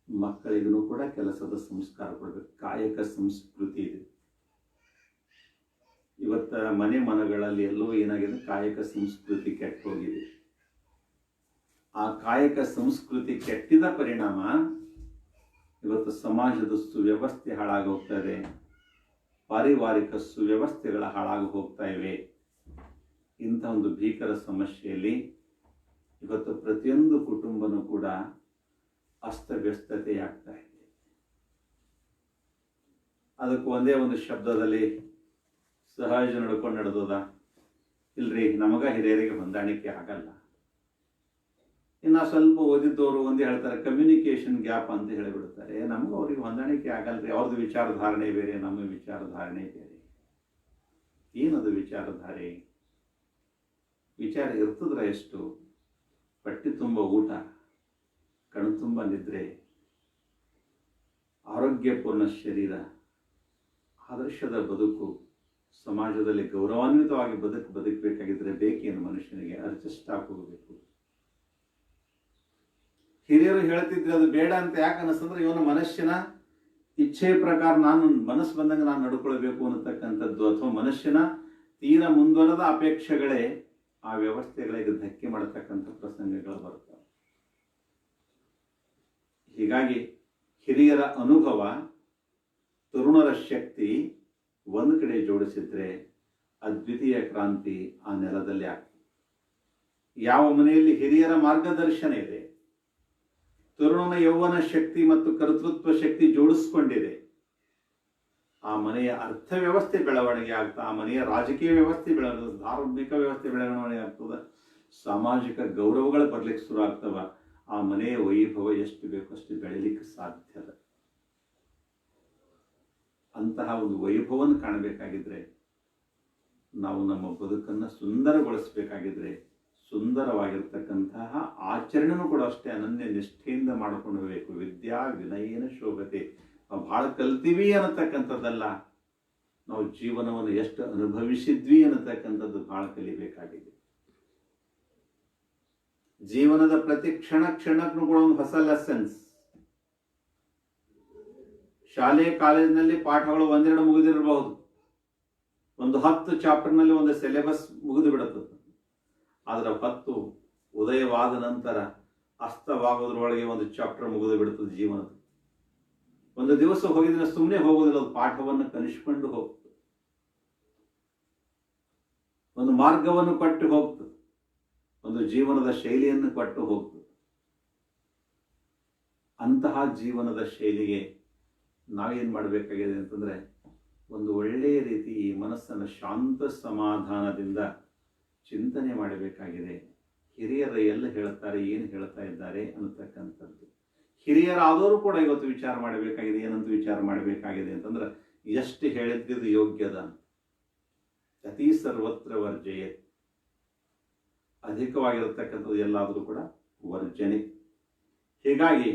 ಮಕ್ಕಳಿಗೂ ಕೂಡ ಕೆಲಸದ ಸಂಸ್ಕಾರ ಕೊಡ್ಬೇಕು, ಕಾಯಕ ಸಂಸ್ಕೃತಿ ಇದೆ. ಇವತ್ತ ಮನೆಗಳಲ್ಲಿ ಎಲ್ಲೋ ಏನಾಗಿದೆ, ಕಾಯಕ ಸಂಸ್ಕೃತಿ ಕೆಟ್ಟು ಹೋಗಿದೆ. ಆ ಕಾಯಕ ಸಂಸ್ಕೃತಿ ಕೆಟ್ಟಿದ ಪರಿಣಾಮ ಇವತ್ತು ಸಮಾಜದ ಸುವ್ಯವಸ್ಥೆ ಹಾಳಾಗಿ ಹೋಗ್ತಾ ಇದೆ, ಪಾರಿವಾರಿಕ ಸುವ್ಯವಸ್ಥೆಗಳ ಹಾಳಾಗಿ ಹೋಗ್ತಾ ಇವೆ. ಇಂಥ ಒಂದು ಭೀಕರ ಸಮಸ್ಯೆಯಲ್ಲಿ ಇವತ್ತು ಪ್ರತಿಯೊಂದು ಕುಟುಂಬನೂ ಕೂಡ ಅಸ್ತವ್ಯಸ್ತತೆಯಾಗ್ತಾ ಇದೆ. ಅದಕ್ಕೆ ಒಂದೇ ಒಂದು ಶಬ್ದದಲ್ಲಿ ಸಹಜ ನಡ್ಕೊಂಡು ನಡೆದೋದ ಇಲ್ರಿ, ನಮಗ ಹಿರಿಯರಿಗೆ ಹೊಂದಾಣಿಕೆ ಆಗಲ್ಲ. ಇನ್ನ ಸ್ವಲ್ಪ ಓದಿದ್ದವರು ಒಂದೇ ಹೇಳ್ತಾರೆ, ಕಮ್ಯುನಿಕೇಶನ್ ಗ್ಯಾಪ್ ಅಂತ ಹೇಳಿಬಿಡ್ತಾರೆ. ನಮಗೂ ಅವ್ರಿಗೆ ಹೊಂದಾಣಿಕೆ ಆಗಲ್ರಿ, ಅವ್ರದ್ದು ವಿಚಾರಧಾರಣೆ ಬೇರೆ, ನಮ್ಮ ವಿಚಾರಧಾರಣೆ ಬೇರೆ. ಏನದು ವಿಚಾರಧಾರೆ? ವಿಚಾರ ಇರ್ತದ್ರ ಎಷ್ಟು? ಪಟ್ಟಿ ತುಂಬ ಊಟ, ಕಣ್ಣು ತುಂಬ ನಿದ್ರೆ, ಆರೋಗ್ಯಪೂರ್ಣ ಶರೀರ, ಆದರ್ಶದ ಬದುಕು, ಸಮಾಜದಲ್ಲಿ ಗೌರವಾನ್ವಿತವಾಗಿ ಬದುಕಬೇಕಾಗಿದ್ರೆ ಬೇಕೇನು ಮನುಷ್ಯನಿಗೆ? ಅಡ್ಜಸ್ಟ್ ಹೋಗಬೇಕು. ಹಿರಿಯರು ಹೇಳ್ತಿದ್ರೆ ಅದು ಬೇಡ ಅಂತ ಯಾಕೆ ಅನಿಸ್ತಂದ್ರೆ ಇವನ ಮನುಷ್ಯನ ಇಚ್ಛೆ ಪ್ರಕಾರ ನಾನು ಮನಸ್ಸು ಬಂದಂಗೆ ನಾನು ನಡ್ಕೊಳ್ಬೇಕು ಅನ್ನತಕ್ಕಂಥದ್ದು, ಅಥವಾ ಮನುಷ್ಯನ ತೀರ ಮುಂದುವರೆದ ಅಪೇಕ್ಷೆಗಳೇ ಆ ವ್ಯವಸ್ಥೆಗಳಿಗೆ ಧಕ್ಕೆ ಮಾಡತಕ್ಕಂಥ ಪ್ರಸಂಗಗಳು ಬರ್ತವೆ. ಹೀಗಾಗಿ ಹಿರಿಯರ ಅನುಭವ, ತರುಣರ ಶಕ್ತಿ ಒಂದು ಕಡೆ ಜೋಡಿಸಿದ್ರೆ ಅದ್ವಿತೀಯ ಕ್ರಾಂತಿ ಆ ನೆಲದಲ್ಲಿ ಆಗ್ತದೆ. ಯಾವ ಮನೆಯಲ್ಲಿ ಹಿರಿಯರ ಮಾರ್ಗದರ್ಶನ ಇದೆ, ತರುಣನ ಯೌವನ ಶಕ್ತಿ ಮತ್ತು ಕರ್ತೃತ್ವ ಶಕ್ತಿ ಜೋಡಿಸ್ಕೊಂಡಿದೆ, ಆ ಮನೆಯ ಅರ್ಥವ್ಯವಸ್ಥೆ ಬೆಳವಣಿಗೆ ಆಗ್ತದೆ, ಆ ಮನೆಯ ರಾಜಕೀಯ ವ್ಯವಸ್ಥೆ ಬೆಳವಣಿಗೆ, ಧಾರ್ಮಿಕ ವ್ಯವಸ್ಥೆ ಬೆಳವಣಿಗೆ ಆಗ್ತದೆ, ಸಾಮಾಜಿಕ ಗೌರವಗಳು ಬರ್ಲಿಕ್ಕೆ ಶುರು ಆಗ್ತವ. ಆ ಮನೆಯ ವೈಭವ ಎಷ್ಟು ಬೇಕೋ ಅಷ್ಟು ಬೆಳಿಲಿಕ್ಕೆ ಸಾಧ್ಯದ. ಅಂತಹ ಒಂದು ವೈಭವವನ್ನು ಕಾಣಬೇಕಾಗಿದ್ರೆ, ನಾವು ನಮ್ಮ ಬದುಕನ್ನು ಸುಂದರಗೊಳಿಸಬೇಕಾಗಿದ್ರೆ, ಸುಂದರವಾಗಿರ್ತಕ್ಕಂತಹ ಆಚರಣೆನೂ ಕೂಡ ಅಷ್ಟೇ ಅನನ್ಯ ನಿಷ್ಠೆಯಿಂದ ಮಾಡ್ಕೊಂಡು ಹೋಗಬೇಕು. ವಿದ್ಯಾ ವಿನಯೇನ ಶೋಭತೆ. ನಾವು ಬಹಳ ಕಲ್ತೀವಿ ಅನ್ನತಕ್ಕಂಥದ್ದಲ್ಲ, ನಾವು ಜೀವನವನ್ನು ಎಷ್ಟು ಅನುಭವಿಸಿದ್ವಿ ಅನ್ನತಕ್ಕಂಥದ್ದು ಬಹಳ ಕಲಿಬೇಕಾಗಿದೆ. ಜೀವನದ ಪ್ರತಿ ಕ್ಷಣಕ್ಕೂ ಕೂಡ ಒಂದು ಹೊಸ ಲೆಸನ್ಸ್. ಶಾಲೆ ಕಾಲೇಜಿನಲ್ಲಿ ಪಾಠಗಳು ಒಂದೆರಡು ಮುಗಿದಿರಬಹುದು, ಒಂದು 10 ಚಾಪ್ಟರ್ನಲ್ಲಿ ಒಂದು ಸಿಲೆಬಸ್ ಮುಗಿದು ಬಿಡುತ್ತದೆ. ಆದ್ರೆ 10 ಉದಯವಾದ ನಂತರ ಅಸ್ತವಾಗೋದ್ರೊಳಗೆ ಒಂದು ಚಾಪ್ಟರ್ ಮುಗಿದು ಬಿಡುತ್ತದೆ ಜೀವನದ. ಒಂದು ದಿವಸ ಹೋಗಿದ್ರೆ ಸುಮ್ಮನೆ ಹೋಗೋದಿಲ್ಲ, ಅದು ಪಾಠವನ್ನು ಕಲಿಸ್ಕೊಂಡು ಹೋಗ್ತದೆ, ಒಂದು ಮಾರ್ಗವನ್ನು ಕೊಟ್ಟು ಹೋಗ್ತದೆ, ಒಂದು ಜೀವನದ ಶೈಲಿಯನ್ನು ಕೊಟ್ಟು ಹೋಗ್ತದೆ. ಅಂತಹ ಜೀವನದ ಶೈಲಿಗೆ ನಾವೇನ್ ಮಾಡಬೇಕಾಗಿದೆ ಅಂತಂದ್ರೆ, ಒಂದು ಒಳ್ಳೆಯ ರೀತಿ ಈ ಮನಸ್ಸನ್ನು ಶಾಂತ ಸಮಾಧಾನದಿಂದ ಚಿಂತನೆ ಮಾಡಬೇಕಾಗಿದೆ. ಹಿರಿಯರು ಎಲ್ಲ ಹೇಳ್ತಾರೆ, ಏನು ಹೇಳ್ತಾ ಇದ್ದಾರೆ ಅನ್ನತಕ್ಕಂಥದ್ದು. ಹಿರಿಯರಾದವರು ಕೂಡ ಇವತ್ತು ವಿಚಾರ ಮಾಡಬೇಕಾಗಿದೆ. ಏನಂತ ವಿಚಾರ ಮಾಡಬೇಕಾಗಿದೆ ಅಂತಂದ್ರೆ, ಎಷ್ಟು ಹೇಳಿದ್ದು ಯೋಗ್ಯದ, ಅತಿ ಸರ್ವತ್ರ ವರ್ಜಯೇ, ಅಧಿಕವಾಗಿರತಕ್ಕಂಥದ್ದು ಎಲ್ಲಾದರೂ ಕೂಡ ವರ್ಜನೆ. ಹೀಗಾಗಿ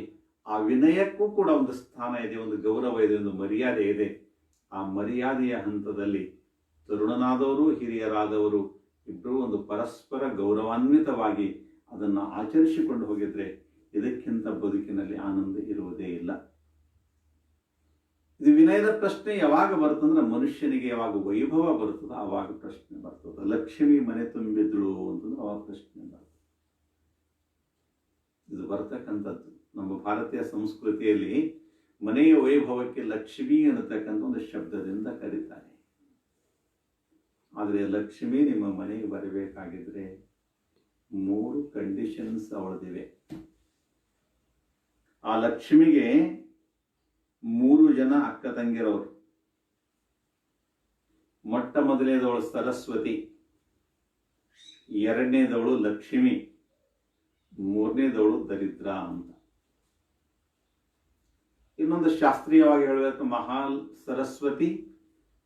ಆ ವಿನಯಕ್ಕೂ ಕೂಡ ಒಂದು ಸ್ಥಾನ ಇದೆ, ಒಂದು ಗೌರವ ಇದೆ, ಒಂದು ಮರ್ಯಾದೆ ಇದೆ. ಆ ಮರ್ಯಾದೆಯ ಹಂತದಲ್ಲಿ ತರುಣನಾದವರು ಹಿರಿಯರಾದವರು ಇಬ್ಬರೂ ಒಂದು ಪರಸ್ಪರ ಗೌರವಾನ್ವಿತವಾಗಿ ಅದನ್ನು ಆಚರಿಸಿಕೊಂಡು ಹೋಗಿದ್ರೆ ಇದಕ್ಕಿಂತ ಬದುಕಿನಲ್ಲಿ ಆನಂದ ಇರುವುದೇ ಇಲ್ಲ. ಇದು ವಿನಯದ ಪ್ರಶ್ನೆ ಯಾವಾಗ ಬರ್ತಂದ್ರೆ, ಮನುಷ್ಯನಿಗೆ ಯಾವಾಗ ವೈಭವ ಬರ್ತದ ಆವಾಗ ಪ್ರಶ್ನೆ ಬರ್ತದ. ಲಕ್ಷ್ಮಿ ಮನೆ ತುಂಬಿದ್ಳು ಅಂತಂದ್ರೆ ಅವಾಗ ಪ್ರಶ್ನೆ ಬರ್ತದೆ. ಇದು ಬರ್ತಕ್ಕಂಥದ್ದು ನಮ್ಮ ಭಾರತೀಯ ಸಂಸ್ಕೃತಿಯಲ್ಲಿ ಮನೆಯ ವೈಭವಕ್ಕೆ ಲಕ್ಷ್ಮಿ ಅನ್ನತಕ್ಕಂಥ ಒಂದು ಶಬ್ದದಿಂದ ಕರೀತಾರೆ. ಆದರೆ ಲಕ್ಷ್ಮಿ ನಿಮ್ಮ ಮನೆಗೆ ಬರಬೇಕಾಗಿದ್ರೆ 3 ಕಂಡೀಷನ್ಸ್ ಅವಳದಿವೆ. ಆ ಲಕ್ಷ್ಮಿಗೆ 3 ಜನ ಅಕ್ಕ ತಂಗಿರವರು. ಮೊಟ್ಟ ಮೊದಲನೇದವಳು ಸರಸ್ವತಿ, ಎರಡನೇದವಳು ಲಕ್ಷ್ಮಿ, ಮೂರನೇದವಳು ದರಿದ್ರ ಅಂತ. ಇನ್ನೊಂದು ಶಾಸ್ತ್ರೀಯವಾಗಿ ಹೇಳಬೇಕು, ಮಹಾ ಸರಸ್ವತಿ,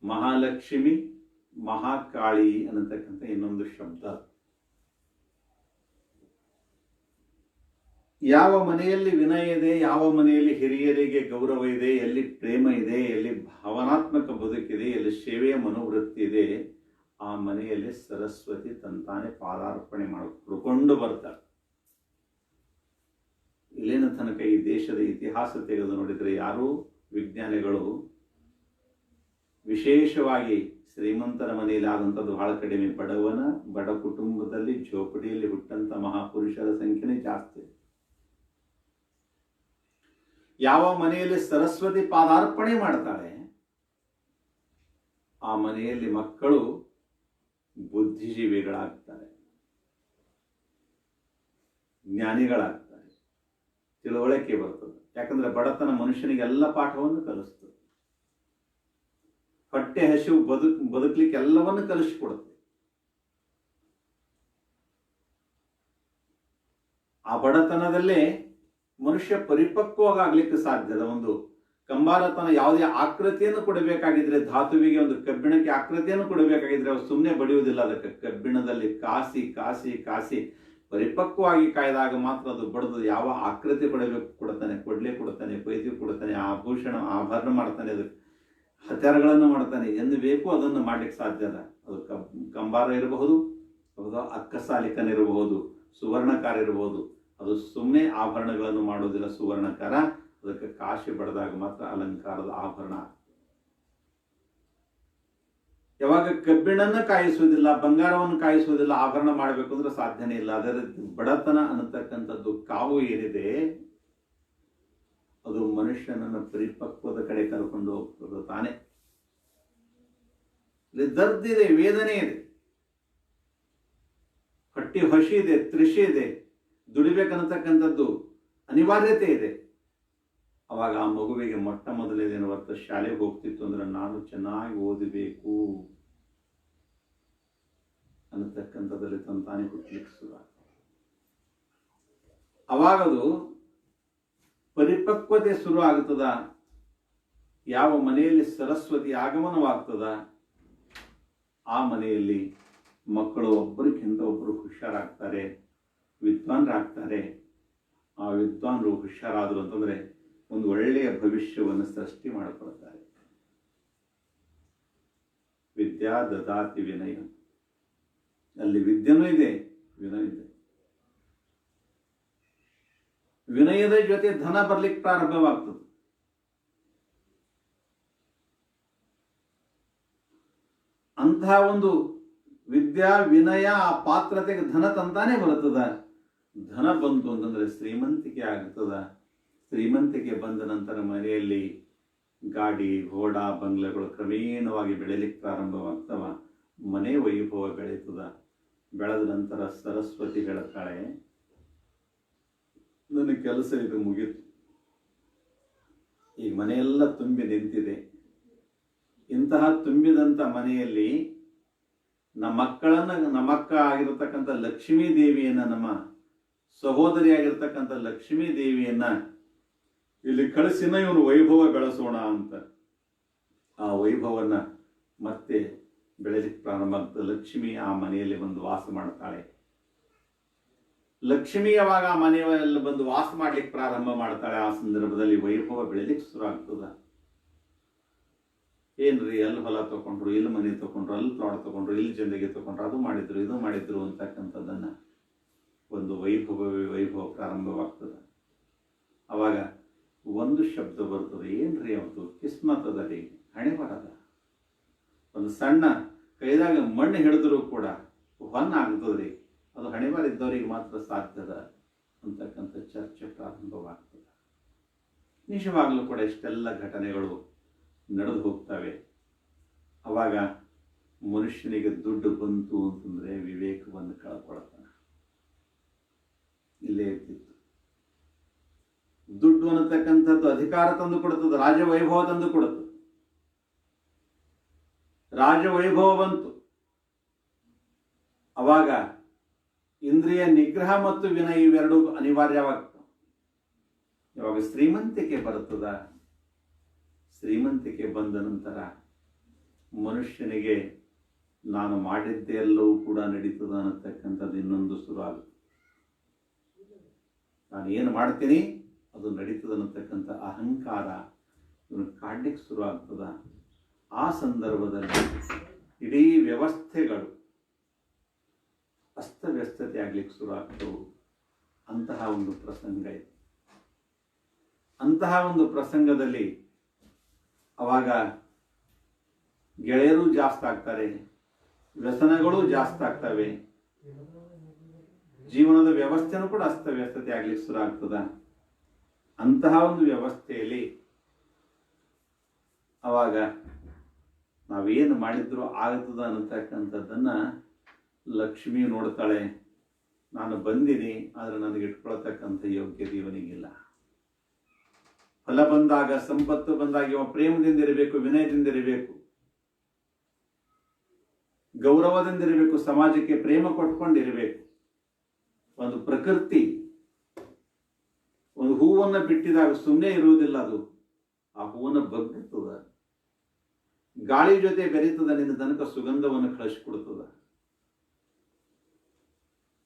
ಮಹಾಲಕ್ಷ್ಮಿ, ಮಹಾಕಾಳಿ ಅನ್ನತಕ್ಕಂಥ ಇನ್ನೊಂದು ಶಬ್ದ. ಯಾವ ಮನೆಯಲ್ಲಿ ವಿನಯ ಇದೆ, ಯಾವ ಮನೆಯಲ್ಲಿ ಹಿರಿಯರಿಗೆ ಗೌರವ ಇದೆ, ಎಲ್ಲಿ ಪ್ರೇಮ ಇದೆ, ಎಲ್ಲಿ ಭಾವನಾತ್ಮಕ ಬದುಕಿದೆ, ಎಲ್ಲಿ ಸೇವೆಯ ಮನೋವೃತ್ತಿ ಇದೆ, ಆ ಮನೆಯಲ್ಲಿ ಸರಸ್ವತಿ ತಂತಾನೆ ಪಾದಾರ್ಪಣೆ ಮಾಡಿಕೊಂಡು ಬರ್ತಾರೆ. ಇಲ್ಲಿನ ತನಕ ಈ ದೇಶದ ಇತಿಹಾಸ ತೆಗೆದು ನೋಡಿದರೆ ಯಾರೂ ವಿಜ್ಞಾನಿಗಳು ವಿಶೇಷವಾಗಿ ಶ್ರೀಮಂತರ ಮನೆಯಲ್ಲಿ ಆದಂಥದ್ದು ಬಹಳ ಕಡಿಮೆ. ಬಡ ಕುಟುಂಬದಲ್ಲಿ ಜೋಪಡಿಯಲ್ಲಿ ಹುಟ್ಟಂತ ಮಹಾಪುರುಷರ ಸಂಖ್ಯೆನೇ ಜಾಸ್ತಿ. ಯಾವ ಮನೆಯಲ್ಲಿ ಸರಸ್ವತಿ ಪಾದಾರ್ಪಣೆ ಮಾಡ್ತಾಳೆ ಆ ಮನೆಯಲ್ಲಿ ಮಕ್ಕಳು ಬುದ್ಧಿಜೀವಿಗಳಾಗ್ತಾರೆ, ಜ್ಞಾನಿಗಳಾಗ್ತಾರೆ, ತಿಳುವಳಿಕೆ ಬರ್ತದೆ. ಯಾಕಂದ್ರೆ ಬಡತನ ಮನುಷ್ಯನಿಗೆ ಎಲ್ಲ ಪಾಠವನ್ನು ಕಲಿಸ್ತದೆ. ಹೊಟ್ಟೆ ಹಸಿವು ಬದುಕಲಿಕ್ಕೆ ಎಲ್ಲವನ್ನು ಕಲಿಸಿಕೊಡುತ್ತೆ. ಆ ಬಡತನದಲ್ಲೇ ಮನುಷ್ಯ ಪರಿಪಕ್ವವಾಗಲಿಕ್ಕೆ ಸಾಧ್ಯದ. ಒಂದು ಕಂಬಾರತನ ಯಾವುದೇ ಆಕೃತಿಯನ್ನು ಕೊಡಬೇಕಾಗಿದ್ರೆ, ಧಾತುವಿಗೆ ಒಂದು ಕಬ್ಬಿಣಕ್ಕೆ ಆಕೃತಿಯನ್ನು ಕೊಡಬೇಕಾಗಿದ್ರೆ ಅವ್ರು ಸುಮ್ಮನೆ ಬಡಿಯುವುದಿಲ್ಲ. ಅದಕ್ಕೆ ಕಬ್ಬಿಣದಲ್ಲಿ ಕಾಸಿ ಕಾಸಿ ಕಾಸಿ ಪರಿಪಕ್ವವಾಗಿ ಕಾಯ್ದಾಗ ಮಾತ್ರ ಅದು ಬಡದು ಯಾವ ಆಕೃತಿ ಕೊಡಬೇಕು ಕೊಡ್ತಾನೆ, ಕೊಡ್ತಾನೆ, ಕೊಯ್ದು ಕೊಡ್ತಾನೆ, ಆಭೂಷಣ ಆಭರಣ ಮಾಡ್ತಾನೆ. ಅದಕ್ಕೆ ಹತ್ಯಾರಗಳನ್ನು ಮಾಡ್ತಾನೆ. ಎಂದು ಬೇಕು ಅದನ್ನು ಮಾಡ್ಲಿಕ್ಕೆ ಸಾಧ್ಯ ಅದ. ಅದು ಕಂಬಾರ ಇರಬಹುದು, ಹೌದಾ, ಅಕ್ಕಸಾಲಿಕನಿರಬಹುದು, ಸುವರ್ಣಕಾರ ಇರಬಹುದು. ಅದು ಸುಮ್ಮನೆ ಆಭರಣಗಳನ್ನು ಮಾಡೋದಿಲ್ಲ ಸುವರ್ಣಕಾರ. ಅದಕ್ಕೆ ಕಾಶಿ ಬಡದಾಗ ಮಾತ್ರ ಅಲಂಕಾರದ ಆಭರಣ. ಯಾವಾಗ ಕಬ್ಬಿಣನ್ನ ಕಾಯಿಸುವುದಿಲ್ಲ, ಬಂಗಾರವನ್ನು ಕಾಯಿಸುವುದಿಲ್ಲ, ಆಭರಣ ಮಾಡಬೇಕು ಅಂದ್ರೆ ಸಾಧ್ಯನೇ ಇಲ್ಲ. ಅದರ ಬಡತನ ಅನ್ನತಕ್ಕಂಥದ್ದು ಕಾವು ಏನಿದೆ ಅದು ಮನುಷ್ಯನನ್ನು ಪರಿಪಕ್ವದ ಕಡೆ ಕರ್ಕೊಂಡು ಹೋಗ್ತದೆ ತಾನೆ. ಇಲ್ಲಿ ದರ್ದಿದೆ, ವೇದನೆ ಇದೆ, ಹೊಟ್ಟಿ ಹಸಿ ಇದೆ, ತೃಷಿ ಇದೆ, ದುಡಿಬೇಕನ್ನತಕ್ಕಂಥದ್ದು ಅನಿವಾರ್ಯತೆ ಇದೆ. ಅವಾಗ ಆ ಮಗುವಿಗೆ ಮೊಟ್ಟ ಮೊದಲನೇದೇನು ಹೊತ್ತು ಶಾಲೆಗೆ ಹೋಗ್ತಿತ್ತು ಅಂದ್ರೆ ನಾನು ಚೆನ್ನಾಗಿ ಓದಬೇಕು ಅನ್ನತಕ್ಕಂಥದ್ದಲ್ಲಿ ತಂತಾನೆ ಹುಟ್ಟಲಿಕ್ಕೆ ಶುರು. ಅವಾಗದು ಪರಿಪಕ್ವತೆ ಶುರು ಆಗ್ತದ. ಯಾವ ಮನೆಯಲ್ಲಿ ಸರಸ್ವತಿ ಆಗಮನವಾಗ್ತದ ಆ ಮನೆಯಲ್ಲಿ ಮಕ್ಕಳು ಒಬ್ಬರಿಗಿಂತ ಒಬ್ಬರು ಹುಷಾರಾಗ್ತಾರೆ, ವಿದ್ವಾನ್ರಾಗ್ತಾರೆ. ಆ ವಿದ್ವಾನ್ರು ಹುಷಾರಾದ್ರು ಅಂತಂದ್ರೆ ಒಂದು ಒಳ್ಳೆಯ ಭವಿಷ್ಯವನ್ನು ಸೃಷ್ಟಿ ಮಾಡಿಕೊಳ್ತಾರೆ. ವಿದ್ಯಾ ದದಾತಿ ವಿನಯ. ಅಲ್ಲಿ ವಿದ್ಯೆನೂ ಇದೆ, ವಿನಯ ಇದೆ. ವಿನಯದ ಜೊತೆ ಧನ ಬರ್ಲಿಕ್ಕೆ ಪ್ರಾರಂಭವಾಗ್ತದೆ. ಅಂತಹ ಒಂದು ವಿದ್ಯಾ ವಿನಯ ಆ ಪಾತ್ರತೆಗೆ ಧನ ತಂತಾನೆ ಬರುತ್ತದ. ಧನ ಬಂತು ಅಂತಂದ್ರೆ ಶ್ರೀಮಂತಿಕೆ ಆಗ್ತದ. ಶ್ರೀಮಂತಿಕೆ ಬಂದ ನಂತರ ಮನೆಯಲ್ಲಿ ಗಾಡಿ, ಘೋಡ, ಬಂಗ್ಲೆಗಳು ಕ್ರಮೇಣವಾಗಿ ಬೆಳೆಯಲಿಕ್ಕೆ ಪ್ರಾರಂಭವಾಗ್ತವ. ಮನೆ ವೈಭವ ಬೆಳೀತದ. ಬೆಳೆದ ನಂತರ ಸರಸ್ವತಿ ಹೇಳ್ತಾಳೆ, ನನ್ನ ಕೆಲಸ ಇದು ಮುಗೀತು, ಈ ಮನೆಯೆಲ್ಲ ತುಂಬಿ ನಿಂತಿದೆ. ಇಂತಹ ತುಂಬಿದಂತ ಮನೆಯಲ್ಲಿ ನಮ್ಮಕ್ಕ ಆಗಿರತಕ್ಕಂಥ ಲಕ್ಷ್ಮೀ ದೇವಿಯನ್ನ, ನಮ್ಮ ಸಹೋದರಿಯಾಗಿರ್ತಕ್ಕಂಥ ಲಕ್ಷ್ಮೀ ದೇವಿಯನ್ನ ಇಲ್ಲಿ ಕಳಿಸಿನ ಇವನು ವೈಭವ ಬೆಳೆಸೋಣ ಅಂತ ಆ ವೈಭವನ್ನ ಮತ್ತೆ ಬೆಳೆಲಿಕ್ಕೆ ಪ್ರಾರಂಭ ಆಗ್ತದೆ. ಲಕ್ಷ್ಮಿ ಆ ಮನೆಯಲ್ಲಿ ಬಂದು ವಾಸ ಮಾಡ್ತಾಳೆ. ಲಕ್ಷ್ಮಿ ಯಾವಾಗ ಆ ಮನೆಯಲ್ಲಿ ಬಂದು ವಾಸ ಮಾಡ್ಲಿಕ್ಕೆ ಪ್ರಾರಂಭ ಮಾಡ್ತಾಳೆ, ಆ ಸಂದರ್ಭದಲ್ಲಿ ವೈಭವ ಬೆಳೆಲಿಕ್ಕೆ ಶುರು ಆಗ್ತದ. ಏನ್ರಿ, ಅಲ್ಲಿ ಹೊಲ ತಗೊಂಡ್ರು, ಇಲ್ಲಿ ಮನೆ ತಗೊಂಡ್ರು, ಅಲ್ಲಿ ಪ್ಲಾಟ್ ತಗೊಂಡ್ರು, ಇಲ್ಲಿ ಜಂದಿಗೆ ತಗೊಂಡ್ರು, ಅದು ಮಾಡಿದ್ರು, ಇದು ಮಾಡಿದ್ರು ಅಂತಕ್ಕಂಥದ್ದನ್ನ ಒಂದು ವೈಭವ ಪ್ರಾರಂಭವಾಗ್ತದ. ಅವಾಗ ಒಂದು ಶಬ್ದ ಬರ್ತದೆ, ಏನ್ರಿ ಅವತ್ತು ಕಿಸ್ಮತ್ ಅದ ರೀ, ಹಣೆ ಬರದ. ಒಂದು ಸಣ್ಣ ಕೈದಾಗ ಮಣ್ಣು ಹಿಡಿದ್ರು ಕೂಡ ಹೊನ್ನ ಆಗ್ತದ್ರಿ, ಅದು ಹಣೆ ಬಾರಿದ್ದವರಿಗೆ ಮಾತ್ರ ಸಾಧ್ಯದ ಅಂತಕ್ಕಂಥ ಚರ್ಚೆ ಪ್ರಾರಂಭವಾಗ್ತದೆ. ನಿಜವಾಗ್ಲೂ ಕೂಡ ಇಷ್ಟೆಲ್ಲ ಘಟನೆಗಳು ನಡೆದು ಹೋಗ್ತವೆ. ಅವಾಗ ಮನುಷ್ಯನಿಗೆ ದುಡ್ಡು ಬಂತು ಅಂತಂದ್ರೆ ವಿವೇಕವನ್ನು ಕಳ್ಕೊಳ್ತಾನೆ. ಇಲ್ಲೇ ಇರ್ತಿತ್ತು. ದುಡ್ಡು ಅನ್ನತಕ್ಕಂಥದ್ದು ಅಧಿಕಾರ ತಂದು ಕೊಡುತ್ತದೆ, ರಾಜವೈಭವ ತಂದು ಕೊಡುತ್ತದೆ. ರಾಜವೈಭವ ಬಂತು, ಅವಾಗ ಇಂದ್ರಿಯ ನಿಗ್ರಹ ಮತ್ತು ವಿನಯ ಇವೆರಡೂ ಅನಿವಾರ್ಯವಾಗ್ತವೆ. ಯಾವಾಗ ಶ್ರೀಮಂತಿಕೆ ಬರುತ್ತದ, ಶ್ರೀಮಂತಿಕೆ ಬಂದ ನಂತರ ಮನುಷ್ಯನಿಗೆ ನಾನು ಮಾಡಿದ್ದೆ ಎಲ್ಲವೂ ಕೂಡ ನಡೀತದ ಅನ್ನತಕ್ಕಂಥದ್ದು ಇನ್ನೊಂದು ಶುರು ಆಗುತ್ತೆ. ನಾನು ಏನು ಮಾಡ್ತೀನಿ ಅದು ನಡೀತದ ಅನ್ನತಕ್ಕಂಥ ಅಹಂಕಾರ ಇವನು ಕಾಡ್ಲಿಕ್ಕೆ ಶುರು ಆಗ್ತದ. ಆ ಸಂದರ್ಭದಲ್ಲಿ ಇಡೀ ವ್ಯವಸ್ಥೆಗಳು ಅಸ್ತವ್ಯಸ್ತತೆ ಆಗ್ಲಿಕ್ಕೆ ಶುರು ಆಗ್ತವು. ಅಂತಹ ಒಂದು ಪ್ರಸಂಗ ಇದೆ. ಅಂತಹ ಒಂದು ಪ್ರಸಂಗದಲ್ಲಿ ಅವಾಗ ಗೆಳೆಯರು ಜಾಸ್ತಿ ಆಗ್ತಾರೆ, ವ್ಯಸನಗಳು ಜಾಸ್ತಿ ಆಗ್ತವೆ, ಜೀವನದ ವ್ಯವಸ್ಥೆನೂ ಕೂಡ ಅಸ್ತವ್ಯಸ್ತತೆ ಆಗ್ಲಿಕ್ಕೆ ಶುರು ಆಗ್ತದ. ಅಂತಹ ಒಂದು ವ್ಯವಸ್ಥೆಯಲ್ಲಿ ಅವಾಗ ನಾವೇನು ಮಾಡಿದ್ರು ಆಗ್ತದ ಅನ್ನತಕ್ಕಂಥದ್ದನ್ನ ಲಕ್ಷ್ಮಿ ನೋಡ್ತಾಳೆ. ನಾನು ಬಂದಿನಿ, ಆದ್ರೆ ನನಗೆ ಇಟ್ಕೊಳ್ತಕ್ಕಂಥ ಯೋಗ್ಯತೆ ಇವನಿಗಿಲ್ಲ. ಫಲ ಬಂದಾಗ, ಸಂಪತ್ತು ಬಂದಾಗ ಇವ ಪ್ರೇಮದಿಂದ ಇರಬೇಕು, ವಿನಯದಿಂದ ಇರಬೇಕು, ಗೌರವದಿಂದ ಇರಬೇಕು, ಸಮಾಜಕ್ಕೆ ಪ್ರೇಮ ಕೊಟ್ಕೊಂಡಿರಬೇಕು. ಒಂದು ಪ್ರಕೃತಿ ಒಂದು ಹೂವನ್ನ ಬಿಟ್ಟಿದಾಗ ಸುಮ್ಮನೆ ಇರುವುದಿಲ್ಲ, ಅದು ಆ ಹೂವನ್ನ ಬಗ್ಗುತ್ತದ, ಗಾಳಿ ಜೊತೆ ಬೆರೀತದ, ನಿನ್ನ ತನಕ ಸುಗಂಧವನ್ನು ಕಳಿಸಿಕೊಡುತ್ತದ.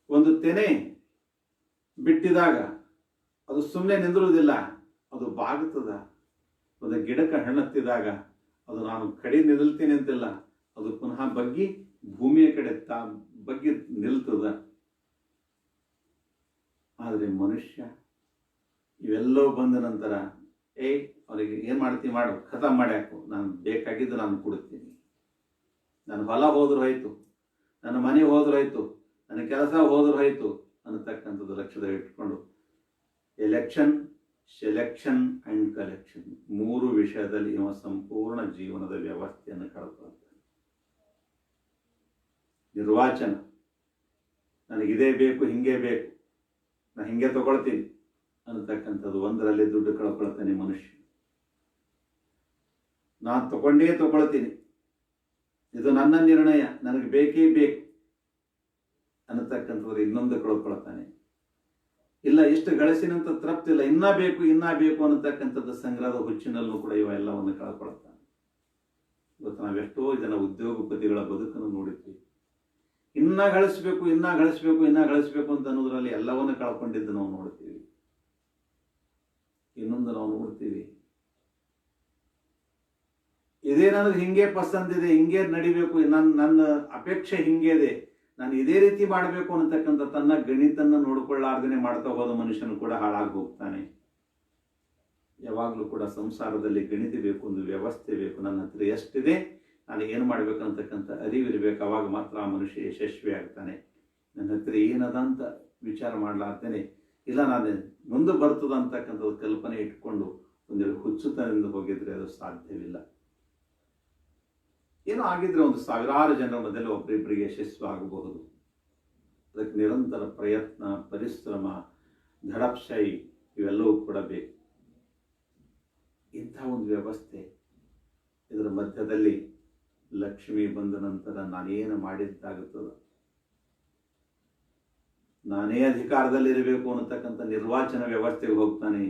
ಒಂದು ತೆನೆ ಬಿಟ್ಟಿದಾಗ ಅದು ಸುಮ್ಮನೆ ನಿಂದಿರುವುದಿಲ್ಲ, ಅದು ಬಾಗುತ್ತದ. ಒಂದು ಗಿಡಕ್ಕೆ ಹಣ್ಣತ್ತಿದಾಗ ಅದು ನಾನು ಕಡೆ ನಿಲ್ತೀನಿ ಅಂತಿಲ್ಲ, ಅದು ಪುನಃ ಬಗ್ಗಿ ಭೂಮಿಯ ಕಡೆ ಬಗ್ಗಿ ನಿಲ್ತದ. ಆದರೆ ಮನುಷ್ಯ ಇವೆಲ್ಲವೂ ಬಂದ ನಂತರ ಅವರಿಗೆ ಏನು ಮಾಡ್ತೀನಿ ಮಾಡು, ಖತಮ್ ಮಾಡಿ ಹಾಕು, ನಾನು ಬೇಕಾಗಿದ್ದು ನಾನು ಕೊಡ್ತೀನಿ, ನನ್ನ ಹೊಲ ಹೋದ್ರೂ ಹೋಯ್ತು, ನನ್ನ ಮನೆ ಹೋದ್ರೂ ಹೋಯ್ತು, ನನ್ನ ಕೆಲಸ ಹೋದ್ರೂ ಹೋಯ್ತು ಅನ್ನತಕ್ಕಂಥದ್ದು ಲಕ್ಷ್ಯದಲ್ಲಿ ಇಟ್ಕೊಂಡು ಎಲೆಕ್ಷನ್, ಸೆಲೆಕ್ಷನ್ ಅಂಡ್ ಕಲೆಕ್ಷನ್ 3 ವಿಷಯದಲ್ಲಿ ಇವ ಸಂಪೂರ್ಣ ಜೀವನದ ವ್ಯವಸ್ಥೆಯನ್ನು ಕಳ್ಕೊಳ್ತಾನೆ. ನಿರ್ವಾಚನ, ನನಗಿದೇ ಬೇಕು, ಹಿಂಗೆ ಬೇಕು, ನಾನು ಹಿಂಗೆ ತಗೊಳ್ತೀನಿ ಅನ್ನತಕ್ಕಂಥದ್ದು ಒಂದರಲ್ಲಿ ದುಡ್ಡು ಕಳ್ಕೊಳ್ತಾನೆ ಮನುಷ್ಯ. ನಾನು ತಗೊಳ್ತೀನಿ, ಇದು ನನ್ನ ನಿರ್ಣಯ, ನನಗೆ ಬೇಕೇ ಬೇಕು ಅನ್ನತಕ್ಕಂಥದ್ದು ಇನ್ನೊಂದು ಕಳ್ಕೊಳ್ತಾನೆ. ಇಲ್ಲ, ಇಷ್ಟು ಗಳಿಸಿನಂತ ತೃಪ್ತಿಲ್ಲ, ಇನ್ನ ಬೇಕು ಅನ್ನತಕ್ಕಂಥದ್ದು ಸಂಗ್ರಹದ ಹುಚ್ಚಿನಲ್ಲೂ ಕೂಡ ಇವ ಎಲ್ಲವನ್ನು ಕಳ್ಕೊಳ್ತಾನೆ. ಇವತ್ತು ನಾವೆಷ್ಟೋ ಜನ ಉದ್ಯೋಗಪತಿಗಳ ಬದುಕನ್ನು ನೋಡಿದ್ವಿ. ಇನ್ನ ಗಳಿಸ್ಬೇಕು ಅಂತ ಅನ್ನೋದ್ರಲ್ಲಿ ಎಲ್ಲವನ್ನು ಕಳ್ಕೊಂಡಿದ್ದು ನಾವು ನೋಡ್ತೀವಿ. ಇನ್ನೊಂದು ನಾವು ನೋಡ್ತೀವಿ, ಇದೇ ನನಗೆ ಹಿಂಗೆ ಪಸಂದಿದೆ, ಹಿಂಗೆ ನಡಿಬೇಕು, ನನ್ನ ಅಪೇಕ್ಷೆ ಹಿಂಗೆ ಇದೆ, ನಾನು ಇದೇ ರೀತಿ ಮಾಡಬೇಕು ಅನ್ನತಕ್ಕಂಥ ತನ್ನ ಗಣಿತನ್ನ ನೋಡ್ಕೊಳ್ಳಾರ್ದೇನೆ ಮಾಡ್ತಾ ಹೋದ ಮನುಷ್ಯನು ಕೂಡ ಹಾಳಾಗಿ ಹೋಗ್ತಾನೆ. ಯಾವಾಗಲೂ ಕೂಡ ಸಂಸಾರದಲ್ಲಿ ಗಣಿತ ಬೇಕು, ಒಂದು ವ್ಯವಸ್ಥೆ ಬೇಕು, ನನ್ನ ಹತ್ರ ಎಷ್ಟಿದೆ, ನಾನು ಏನು ಮಾಡಬೇಕು ಅಂತಕ್ಕಂಥ ಅರಿವಿರಬೇಕು. ಅವಾಗ ಮಾತ್ರ ಆ ಮನುಷ್ಯ ಯಶಸ್ವಿ ಆಗ್ತಾನೆ. ನನ್ನ ಹತ್ರ ಏನದ ಅಂತ ವಿಚಾರ ಮಾಡಲಾಗ್ತೇನೆ, ಇಲ್ಲ ನಾನು ಮುಂದೆ ಬರ್ತದ ಅಂತಕ್ಕಂಥದ್ದು ಕಲ್ಪನೆ ಇಟ್ಕೊಂಡು ಒಂದೆರಡು ಹುಚ್ಚುತನದಿಂದ ಹೋಗಿದ್ರೆ ಅದು ಸಾಧ್ಯವಿಲ್ಲ. ಏನೋ ಆಗಿದ್ರೆ ಒಂದು 1000 ಜನರ ಮಧ್ಯದಲ್ಲಿ ಒಬ್ಬರಿಬ್ಬರಿಗೆ ಯಶಸ್ವಿ ಆಗಬಹುದು. ಅದಕ್ಕೆ ನಿರಂತರ ಪ್ರಯತ್ನ, ಪರಿಶ್ರಮ, ಧಡಪ್ಶಾಯಿ ಇವೆಲ್ಲವೂ ಕೂಡ ಬೇಕು. ಇಂಥ ಒಂದು ವ್ಯವಸ್ಥೆ, ಇದರ ಮಧ್ಯದಲ್ಲಿ ಲಕ್ಷ್ಮಿ ಬಂದ ನಂತರ ನಾನೇನು ಮಾಡಿದ್ದಾಗುತ್ತದ, ನಾನೇ ಅಧಿಕಾರದಲ್ಲಿರಬೇಕು ಅನ್ನತಕ್ಕಂಥ ನಿರ್ವಾಚನ ವ್ಯವಸ್ಥೆಗೆ ಹೋಗ್ತಾನೆ.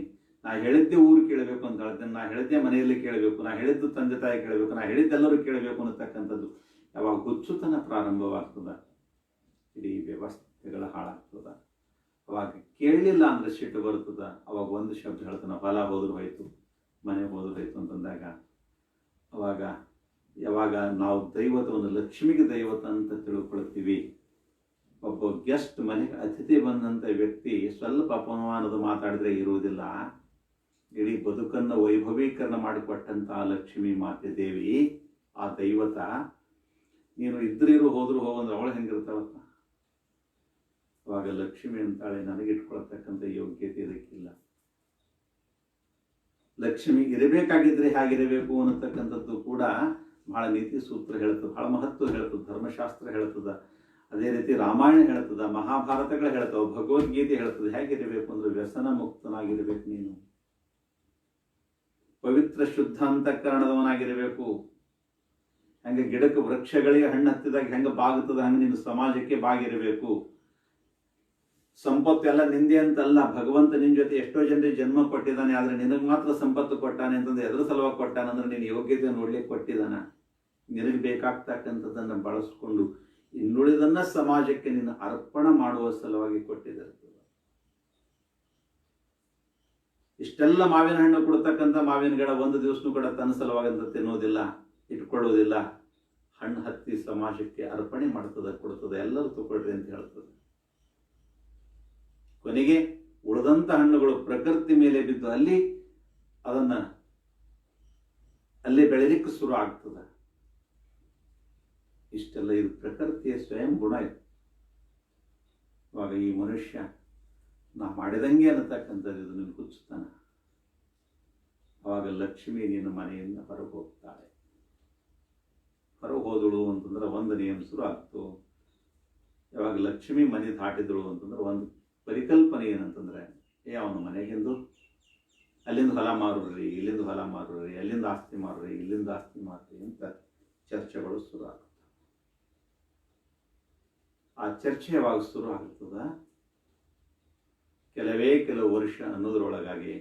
ನಾ ಹೇಳಿದ್ದೆ ಊರು ಕೇಳಬೇಕು ಅಂತ ಹೇಳ್ತೇನೆ, ನಾ ಹೇಳಿದ್ದೆ ಮನೆಯಲ್ಲಿ ಕೇಳಬೇಕು, ನಾ ಹೇಳಿದ್ದು ತಂದೆ ತಾಯಿ ಕೇಳಬೇಕು, ನಾ ಹೇಳಿದ್ದೆಲ್ಲರೂ ಕೇಳಬೇಕು ಅನ್ನತಕ್ಕಂಥದ್ದು ಯಾವಾಗ ಹುಚ್ಚುತನ ಪ್ರಾರಂಭವಾಗ್ತದ, ಇಡೀ ವ್ಯವಸ್ಥೆಗಳ ಹಾಳಾಗ್ತದ. ಅವಾಗ ಕೇಳಲಿಲ್ಲ ಅಂದ್ರೆ ಸಿಟ್ಟು ಬರ್ತದ. ಅವಾಗ ಒಂದು ಶಬ್ದ ಹೇಳ್ತಾನೆ, ಹೊಲ ಹೋದ್ರು ಹೋಯ್ತು, ಮನೆ ಹೋದ್ರು ಹೋಯ್ತು ಅಂತಂದಾಗ ಅವಾಗ ಯಾವಾಗ ನಾವು ದೈವತವನ್ನು ಲಕ್ಷ್ಮಿಗೆ ದೈವತ ಅಂತ ತಿಳ್ಕೊಳ್ತೀವಿ. ಒಬ್ಬ ಗೆಸ್ಟ್ ಮನೆಗೆ ಅತಿಥಿ ಬಂದಂಥ ವ್ಯಕ್ತಿ ಸ್ವಲ್ಪ ಅಪಮಾನದ ಮಾತಾಡಿದ್ರೆ ಇರುವುದಿಲ್ಲ. ಇಡೀ ಬದುಕನ್ನು ವೈಭವೀಕರಣ ಮಾಡಿಕೊಟ್ಟಂತ ಲಕ್ಷ್ಮೀ ಮಾತೆ ದೇವಿ, ಆ ದೈವತ, ನೀನು ಇದ್ರಿರು ಹೋದ್ರು ಹೋಗಂದ್ರೆ ಅವಳು ಹೆಂಗಿರ್ತಾಳಪ್ಪ. ಅವಾಗ ಲಕ್ಷ್ಮಿ ಅಂತಾಳೆ, ನನಗಿಟ್ಕೊಳ್ತಕ್ಕಂಥ ಯೋಗ್ಯತೆ ಇದಕ್ಕಿಲ್ಲ. ಲಕ್ಷ್ಮಿ ಇರಬೇಕಾಗಿದ್ರೆ ಹೇಗಿರಬೇಕು ಅನ್ನತಕ್ಕಂಥದ್ದು ಕೂಡ ಬಹಳ ನೀತಿ ಸೂತ್ರ ಹೇಳ್ತದೆ, ಬಹಳ ಮಹತ್ವ ಹೇಳ್ತದೆ, ಧರ್ಮಶಾಸ್ತ್ರ ಹೇಳ್ತದ, ಅದೇ ರೀತಿ ರಾಮಾಯಣ ಹೇಳ್ತದ, ಮಹಾಭಾರತಗಳು ಹೇಳ್ತವೆ, ಭಗವದ್ಗೀತೆ ಹೇಳ್ತದೆ. ಹೇಗಿರಬೇಕು ಅಂದ್ರೆ ವ್ಯಸನ ಮುಕ್ತನಾಗಿರ್ಬೇಕು, ನೀನು ಪವಿತ್ರ ಶುದ್ಧ ಅಂತಃಕರಣದವನಾಗಿರಬೇಕು. ಹಂಗೆ ಗಿಡಕ್ಕೆ ವೃಕ್ಷಗಳಿಗೆ ಹಣ್ಣು ಹತ್ತಿದಾಗ ಹೆಂಗ ಬಾಗುತ್ತದೆ ಹಂಗೆ ನೀನು ಸಮಾಜಕ್ಕೆ ಬಾಗಿರಬೇಕು. ಸಂಪತ್ತು ಎಲ್ಲ ನಿಂದೆ ಅಂತಲ್ಲ, ಭಗವಂತ ನಿನ್ ಜೊತೆ ಎಷ್ಟೋ ಜನರಿಗೆ ಜನ್ಮ ಕೊಟ್ಟಿದ್ದಾನೆ, ಆದ್ರೆ ನಿನಗೆ ಮಾತ್ರ ಸಂಪತ್ತು ಕೊಟ್ಟಾನೆ ಅಂತಂದ್ರೆ ಎದ್ರ ಸಲುವಾಗಿ ಕೊಟ್ಟಾನಂದ್ರೆ ನೀನು ಯೋಗ್ಯತೆ ನೋಡ್ಲಿಕ್ಕೆ ಕೊಟ್ಟಿದ್ದಾನ. ನಿನಗೆ ಬೇಕಾಗ್ತಕ್ಕಂಥದ್ದನ್ನ ಬಳಸ್ಕೊಂಡು ಇನ್ನುಳಿದನ್ನ ಸಮಾಜಕ್ಕೆ ನೀನು ಅರ್ಪಣೆ ಮಾಡುವ ಸಲುವಾಗಿ ಕೊಟ್ಟಿದ್ದಾರೆ. ಇಷ್ಟೆಲ್ಲ ಮಾವಿನ ಹಣ್ಣು ಕೊಡ್ತಕ್ಕಂಥ ಮಾವಿನ ಗಿಡ ಒಂದು ದಿವಸನೂ ಕೂಡ ತನ್ನ ಸಲುವಾಗಿ ಅಂತ ತಿನ್ನೋದಿಲ್ಲ, ಇಟ್ಕೊಳ್ಳೋದಿಲ್ಲ. ಹಣ್ಣು ಹತ್ತಿ ಸಮಾಜಕ್ಕೆ ಅರ್ಪಣೆ ಮಾಡ್ತದ, ಕೊಡ್ತದೆ, ಎಲ್ಲರೂ ತಗೊಳ್ರಿ ಅಂತ ಹೇಳ್ತದೆ. ಕೊನೆಗೆ ಉಳಿದಂತ ಹಣ್ಣುಗಳು ಪ್ರಕೃತಿ ಮೇಲೆ ಬಿದ್ದು ಅಲ್ಲಿ ಬೆಳೆಯಲಿಕ್ಕೆ ಶುರು ಆಗ್ತದ. ಇಷ್ಟೆಲ್ಲ ಇದು ಪ್ರಕೃತಿಯ ಸ್ವಯಂ ಗುಣ ಇದೆ. ಇವಾಗ ಈ ಮನುಷ್ಯ ನಾ ಮಾಡಿದಂಗೆ ಅನ್ನತಕ್ಕಂಥದ್ದು ಇದು ನಿನ್ನ ಹುಚ್ಚುತ್ತಾನ. ಅವಾಗ ಲಕ್ಷ್ಮಿ ನಿನ್ನ ಮನೆಯಿಂದ ಹೊರಗೆ ಹೋಗ್ತಾಳೆ. ಹೊರಗೆ ಹೋದಳು ಅಂತಂದ್ರೆ ಒಂದು ನಿಯಮ ಶುರು ಆಗ್ತು. ಯಾವಾಗ ಲಕ್ಷ್ಮಿ ಮನೆ ದಾಟಿದಳು ಅಂತಂದ್ರೆ ಒಂದು ಪರಿಕಲ್ಪನೆ ಏನಂತಂದ್ರೆ, ಅವನ ಮನೆಗೆಂದು ಅಲ್ಲಿಂದ ಹೊಲ ಮಾರ್ರಿ, ಇಲ್ಲಿಂದ ಹೊಲ ಮಾರ್ರಿ, ಅಲ್ಲಿಂದ ಆಸ್ತಿ ಮಾರ್ರಿ, ಇಲ್ಲಿಂದ ಆಸ್ತಿ ಮಾರ್ರಿ ಅಂತ ಚರ್ಚೆಗಳು ಶುರು ಆಗ್ತವೆ. ಆ ಚರ್ಚೆ ಯಾವಾಗ ಶುರು ಆಗ್ತದ, ಕೆಲವು ವರ್ಷ ಅನ್ನೋದ್ರೊಳಗಾಗಿ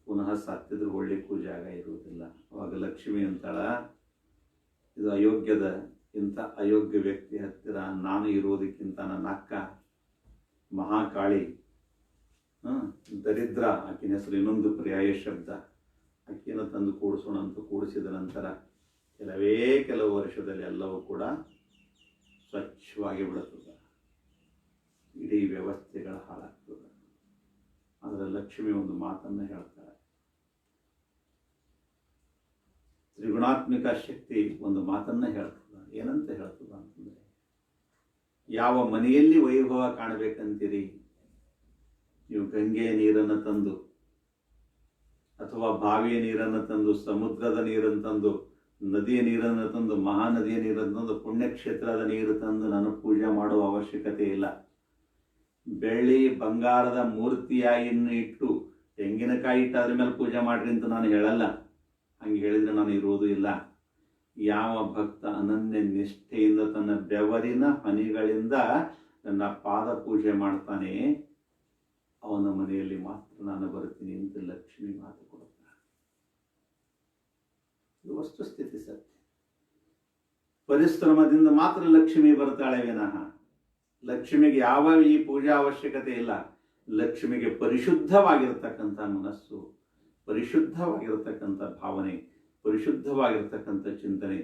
ಪುನಃ ಸತ್ತಿದ್ರು ಒಳ್ಳಿಕ್ಕೂ ಜಾಗ ಇರುವುದಿಲ್ಲ. ಅವಾಗ ಲಕ್ಷ್ಮಿ ಅಂತಾಳ, ಇದು ಇಂಥ ಅಯೋಗ್ಯ ವ್ಯಕ್ತಿ ಹತ್ತಿರ ನಾನು ಇರುವುದಕ್ಕಿಂತ ನನ್ನ ಅಕ್ಕ ಮಹಾಕಾಳಿ, ದರಿದ್ರ, ಆಕಿನ ಹೆಸರು ಇನ್ನೊಂದು ಪರ್ಯಾಯ ಶಬ್ದ, ಆಕೆಯನ್ನು ತಂದು ಕೂಡಿಸೋಣ ಅಂತ ಕೂಡಿಸಿದ ನಂತರ ಕೆಲವು ವರ್ಷದಲ್ಲಿ ಎಲ್ಲವೂ ಕೂಡ ಸ್ವಚ್ಛವಾಗಿ ಬಿಡುತ್ತದೆ, ಇಡೀ ವ್ಯವಸ್ಥೆಗಳ ಹಾಳಾಗ್ತದೆ. ಆದರೆ ಲಕ್ಷ್ಮಿ ಒಂದು ಮಾತನ್ನು ಹೇಳ್ತಾಳೆ, ತ್ರಿಗುಣಾತ್ಮಿಕ ಶಕ್ತಿ ಒಂದು ಮಾತನ್ನ ಹೇಳ್ತದ. ಏನಂತ ಹೇಳ್ತದ ಅಂತಂದ್ರೆ, ಯಾವ ಮನೆಯಲ್ಲಿ ವೈಭವ ಕಾಣಬೇಕಂತೀರಿ, ನೀವು ಗಂಗೆಯ ನೀರನ್ನು ತಂದು ಅಥವಾ ಬಾವಿಯ ನೀರನ್ನು ತಂದು, ಸಮುದ್ರದ ನೀರನ್ನು ತಂದು, ನದಿಯ ನೀರನ್ನು ತಂದು, ಮಹಾನದಿಯ ನೀರನ್ನು ತಂದು, ಪುಣ್ಯಕ್ಷೇತ್ರದ ನೀರು ತಂದು ನಾನು ಪೂಜೆ ಮಾಡುವ ಅವಶ್ಯಕತೆ ಇಲ್ಲ. ಬೆಳ್ಳಿ ಬಂಗಾರದ ಮೂರ್ತಿಯಾಗಿನ್ನು ಇಟ್ಟು ತೆಂಗಿನಕಾಯಿ ಇಟ್ಟು ಅದ್ರ ಮೇಲೆ ಪೂಜೆ ಮಾಡ್ರಿ ಅಂತ ನಾನು ಹೇಳಲ್ಲ. ಹಂಗೆ ಹೇಳಿದ್ರೆ ನಾನು ಇರುವುದೂ ಇಲ್ಲ. ಯಾವ ಭಕ್ತ ಅನನ್ಯ ನಿಷ್ಠೆಯಿಂದ ತನ್ನ ಬೆವರಿನ ಹನಿಗಳಿಂದ ನನ್ನ ಪಾದ ಪೂಜೆ ಮಾಡ್ತಾನೆ, ಅವನ ಮನೆಯಲ್ಲಿ ಮಾತ್ರ ನಾನು ಬರ್ತೀನಿ ಅಂತ ಲಕ್ಷ್ಮಿ ಮಾತು ಕೊಡುತ್ತಾಳೆ. ಇದು ವಸ್ತುಸ್ಥಿತಿ ಸತ್ಯ. ಪರಿಶ್ರಮದಿಂದ ಮಾತ್ರ ಲಕ್ಷ್ಮಿ ಬರ್ತಾಳೆ ವಿನಃ ಲಕ್ಷ್ಮಿಗೆ ಯಾವ ಈ ಪೂಜಾ ಅವಶ್ಯಕತೆ ಇಲ್ಲ. ಲಕ್ಷ್ಮಿಗೆ ಪರಿಶುದ್ಧವಾಗಿರತಕ್ಕಂಥ ಮನಸ್ಸು, ಪರಿಶುದ್ಧವಾಗಿರತಕ್ಕಂಥ ಭಾವನೆ, ಪರಿಶುದ್ಧವಾಗಿರತಕ್ಕಂಥ ಚಿಂತನೆ,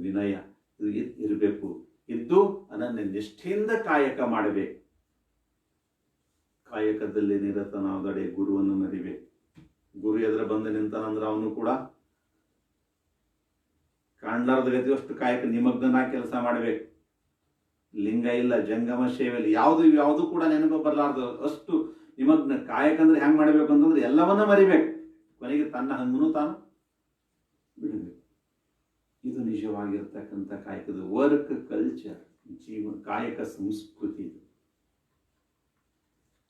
ವಿನಯ ಇದು ಇರಬೇಕು. ಇದ್ದು ಅನನ್ಯ ನಿಷ್ಠೆಯಿಂದ ಕಾಯಕ ಮಾಡಬೇಕು. ಕಾಯಕದಲ್ಲಿ ನಿರತನಾದಡೆ ಗುರುವನ್ನು ಮರಿಬೇಕು. ಗುರು ಎದುರು ಬಂದು ನಿಂತಾನಂದ್ರೆ ಅವನು ಕೂಡ ಕಾಣ್ಲಾರ್ದ ಗತಿಯಷ್ಟು ಕಾಯಕ ನಿಮಗ್ನಾಗಿ ಕೆಲಸ ಮಾಡಬೇಕು. ಲಿಂಗ ಇಲ್ಲ, ಜಂಗಮ ಸೇವೆ ಇಲ್ಲ, ಯಾವುದು ಕೂಡ ನೆನಪು ಬರಲಾರ್ದು ಅಷ್ಟು ನಿಮಗ್ನ. ಕಾಯಕ ಅಂದ್ರೆ ಹೆಂಗ್ ಮಾಡಬೇಕು ಅಂತಂದ್ರೆ ಎಲ್ಲವನ್ನ ಮರಿಬೇಕು, ಕೊನೆಗೆ ತನ್ನ ಹಂಗನು ತಾನು ಬಿಡಬೇಕು. ಇದು ನಿಜವಾಗಿರ್ತಕ್ಕಂಥ ಕಾಯಕದ ವರ್ಕ್ ಕಲ್ಚರ್, ಜೀವನ ಕಾಯಕ ಸಂಸ್ಕೃತಿ. ಇದು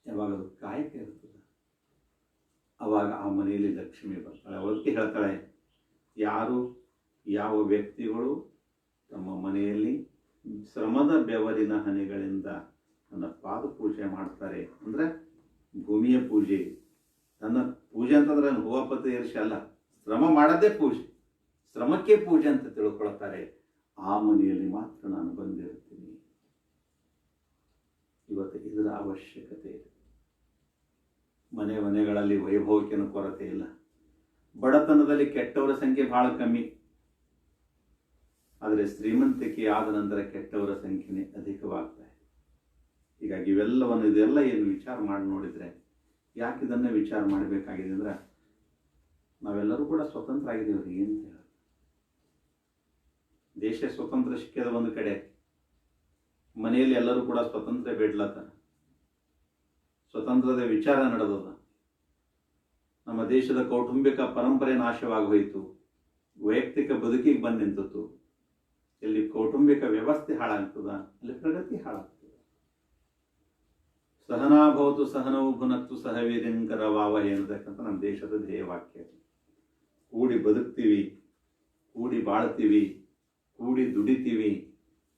ಯಾವಾಗ ಅದು ಕಾಯಕ ಇರ್ತದೆ ಅವಾಗ ಆ ಮನೆಯಲ್ಲಿ ಲಕ್ಷ್ಮಿ ಬರ್ತಾಳೆ. ಅವಕ್ಕೆ ಹೇಳ್ತಾಳೆ, ಯಾವ ವ್ಯಕ್ತಿಗಳು ತಮ್ಮ ಮನೆಯಲ್ಲಿ ಶ್ರಮದ ಬೆವರಿನ ಹನಿಗಳಿಂದ ನನ್ನ ಪಾದ ಪೂಜೆ ಮಾಡ್ತಾರೆ, ಅಂದ್ರೆ ಭೂಮಿಯ ಪೂಜೆ. ನನ್ನ ಪೂಜೆ ಅಂತಂದ್ರೆ ಹೂವಪತಿ ಇರಿಸಿ ಅಲ್ಲ, ಶ್ರಮ ಮಾಡದೇ ಪೂಜೆ, ಶ್ರಮಕ್ಕೆ ಪೂಜೆ ಅಂತ ತಿಳ್ಕೊಳ್ತಾರೆ, ಆ ಮನೆಯಲ್ಲಿ ಮಾತ್ರ ನಾನು ಬಂದಿರ್ತೀನಿ. ಇವತ್ತು ಇದರ ಅವಶ್ಯಕತೆ ಇದೆ. ಮನೆಗಳಲ್ಲಿ ವೈಭವಕ್ಕೇನು ಕೊರತೆ ಇಲ್ಲ. ಬಡತನದಲ್ಲಿ ಕೆಟ್ಟವರ ಸಂಖ್ಯೆ ಬಹಳ ಕಮ್ಮಿ, ಆದರೆ ಶ್ರೀಮಂತಿಕೆ ಆದ ನಂತರ ಕೆಟ್ಟವರ ಸಂಖ್ಯೆನೇ ಅಧಿಕವಾಗ್ತಾ ಇದೆ. ಹೀಗಾಗಿ ಇದೆಲ್ಲ ಏನು ವಿಚಾರ ಮಾಡಿ ನೋಡಿದ್ರೆ, ಯಾಕೆ ಇದನ್ನ ವಿಚಾರ ಮಾಡಬೇಕಾಗಿದೆ ಅಂದ್ರೆ, ನಾವೆಲ್ಲರೂ ಕೂಡ ಸ್ವತಂತ್ರ ಆಗಿದ್ದೀವ್ರಿ ಅಂತ ಹೇಳ. ದೇಶ ಸ್ವತಂತ್ರ ಸಿಕ್ಕಿದ ಒಂದು ಕಡೆ, ಮನೆಯಲ್ಲಿ ಎಲ್ಲರೂ ಕೂಡ ಸ್ವತಂತ್ರ ಬೇಡ್ಲತ್ತಾರ, ಸ್ವತಂತ್ರದ ವಿಚಾರ ನಡೆದದ. ನಮ್ಮ ದೇಶದ ಕೌಟುಂಬಿಕ ಪರಂಪರೆ ನಾಶವಾಗಿ ಹೋಯಿತು, ವೈಯಕ್ತಿಕ ಬದುಕಿಗೆ ಬಂದು ನಿಂತಿತು. ಇಲ್ಲಿ ಕೌಟುಂಬಿಕ ವ್ಯವಸ್ಥೆ ಹಾಳಾಗ್ತದ, ಅಲ್ಲಿ ಪ್ರಗತಿ ಹಾಳಾಗ್ತದ. ಸಹನಾಭವತು ಸಹನವು ಭುನಕ್ತು ಸಹವೀರ್ಯಂಕರ ವಾವಹೆ ಅನ್ನತಕ್ಕಂಥ ನಮ್ಮ ದೇಶದ ಧ್ಯೇಯವಾಕ್ಯ. ಕೂಡಿ ಬದುಕ್ತೀವಿ, ಕೂಡಿ ಬಾಳ್ತೀವಿ, ಕೂಡಿ ದುಡಿತೀವಿ,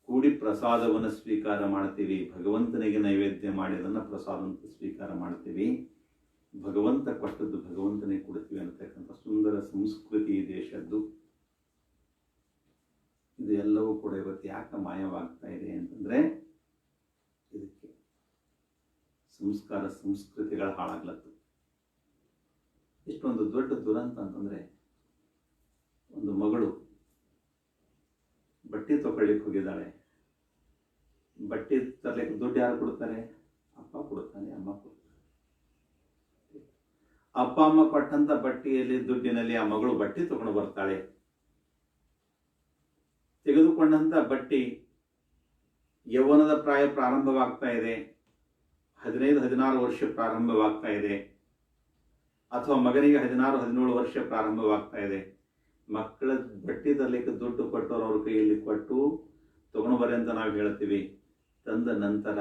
ಕೂಡಿ ಪ್ರಸಾದವನ್ನು ಸ್ವೀಕಾರ ಮಾಡ್ತೀವಿ. ಭಗವಂತನಿಗೆ ನೈವೇದ್ಯ ಮಾಡಿದನ್ನು ಪ್ರಸಾದ ಅಂತ ಸ್ವೀಕಾರ ಮಾಡ್ತೀವಿ. ಭಗವಂತ ಕೊಟ್ಟದ್ದು ಭಗವಂತನೇ ಕೊಡ್ತೀವಿ ಅನ್ನತಕ್ಕಂಥ ಸುಂದರ ಸಂಸ್ಕೃತಿ ಈ ದೇಶದ್ದು. ಇದು ಎಲ್ಲವೂ ಕೂಡ ಇವತ್ತು ಯಾಕೆ ಮಾಯವಾಗ್ತಾ ಇದೆ ಅಂತಂದ್ರೆ, ಇದಕ್ಕೆ ಸಂಸ್ಕಾರ ಸಂಸ್ಕೃತಿಗಳು ಹಾಳಾಗ್ಲತ್ತು. ಇಷ್ಟೊಂದು ದೊಡ್ಡ ದುರಂತ ಅಂತಂದ್ರೆ, ಒಂದು ಮಗಳು ಬಟ್ಟೆ ತಗೊಳ್ಳಿಕ್ಕೆ ಹೋಗಿದ್ದಾಳೆ. ಬಟ್ಟೆ ತರ್ಲಿಕ್ಕೆ ದುಡ್ಡು ಯಾರು ಕೊಡ್ತಾರೆ? ಅಪ್ಪ ಕೊಡ್ತಾನೆ, ಅಮ್ಮ ಕೊಡ್ತಾನೆ. ಅಪ್ಪ ಅಮ್ಮ ಕೊಟ್ಟಂತ ಬಟ್ಟೆಯಲ್ಲಿ ದುಡ್ಡಿನಲ್ಲಿ ಆ ಮಗಳು ಬಟ್ಟೆ ತಗೊಂಡು ಬರ್ತಾಳೆ. ತೆಗೆದುಕೊಂಡಂತ ಬಟ್ಟೆ ಯೌವನದ ಪ್ರಾಯ ಪ್ರಾರಂಭವಾಗ್ತಾ ಇದೆ, 15-16 ವರ್ಷ ಪ್ರಾರಂಭವಾಗ್ತಾ ಇದೆ, ಅಥವಾ ಮಗನಿಗೆ 16-17 ವರ್ಷ ಪ್ರಾರಂಭವಾಗ್ತಾ ಇದೆ. ಮಕ್ಕಳ ಬಟ್ಟೆ ತರಲಿಕ್ಕೆ ದುಡ್ಡು ಕೊಟ್ಟವ್ರು ಅವ್ರ ಕೈಯಲ್ಲಿ ಕೊಟ್ಟು ತಗೊಂಡು ಬರ್ರಿ ಅಂತ ನಾವು ಹೇಳ್ತೀವಿ. ತಂದ ನಂತರ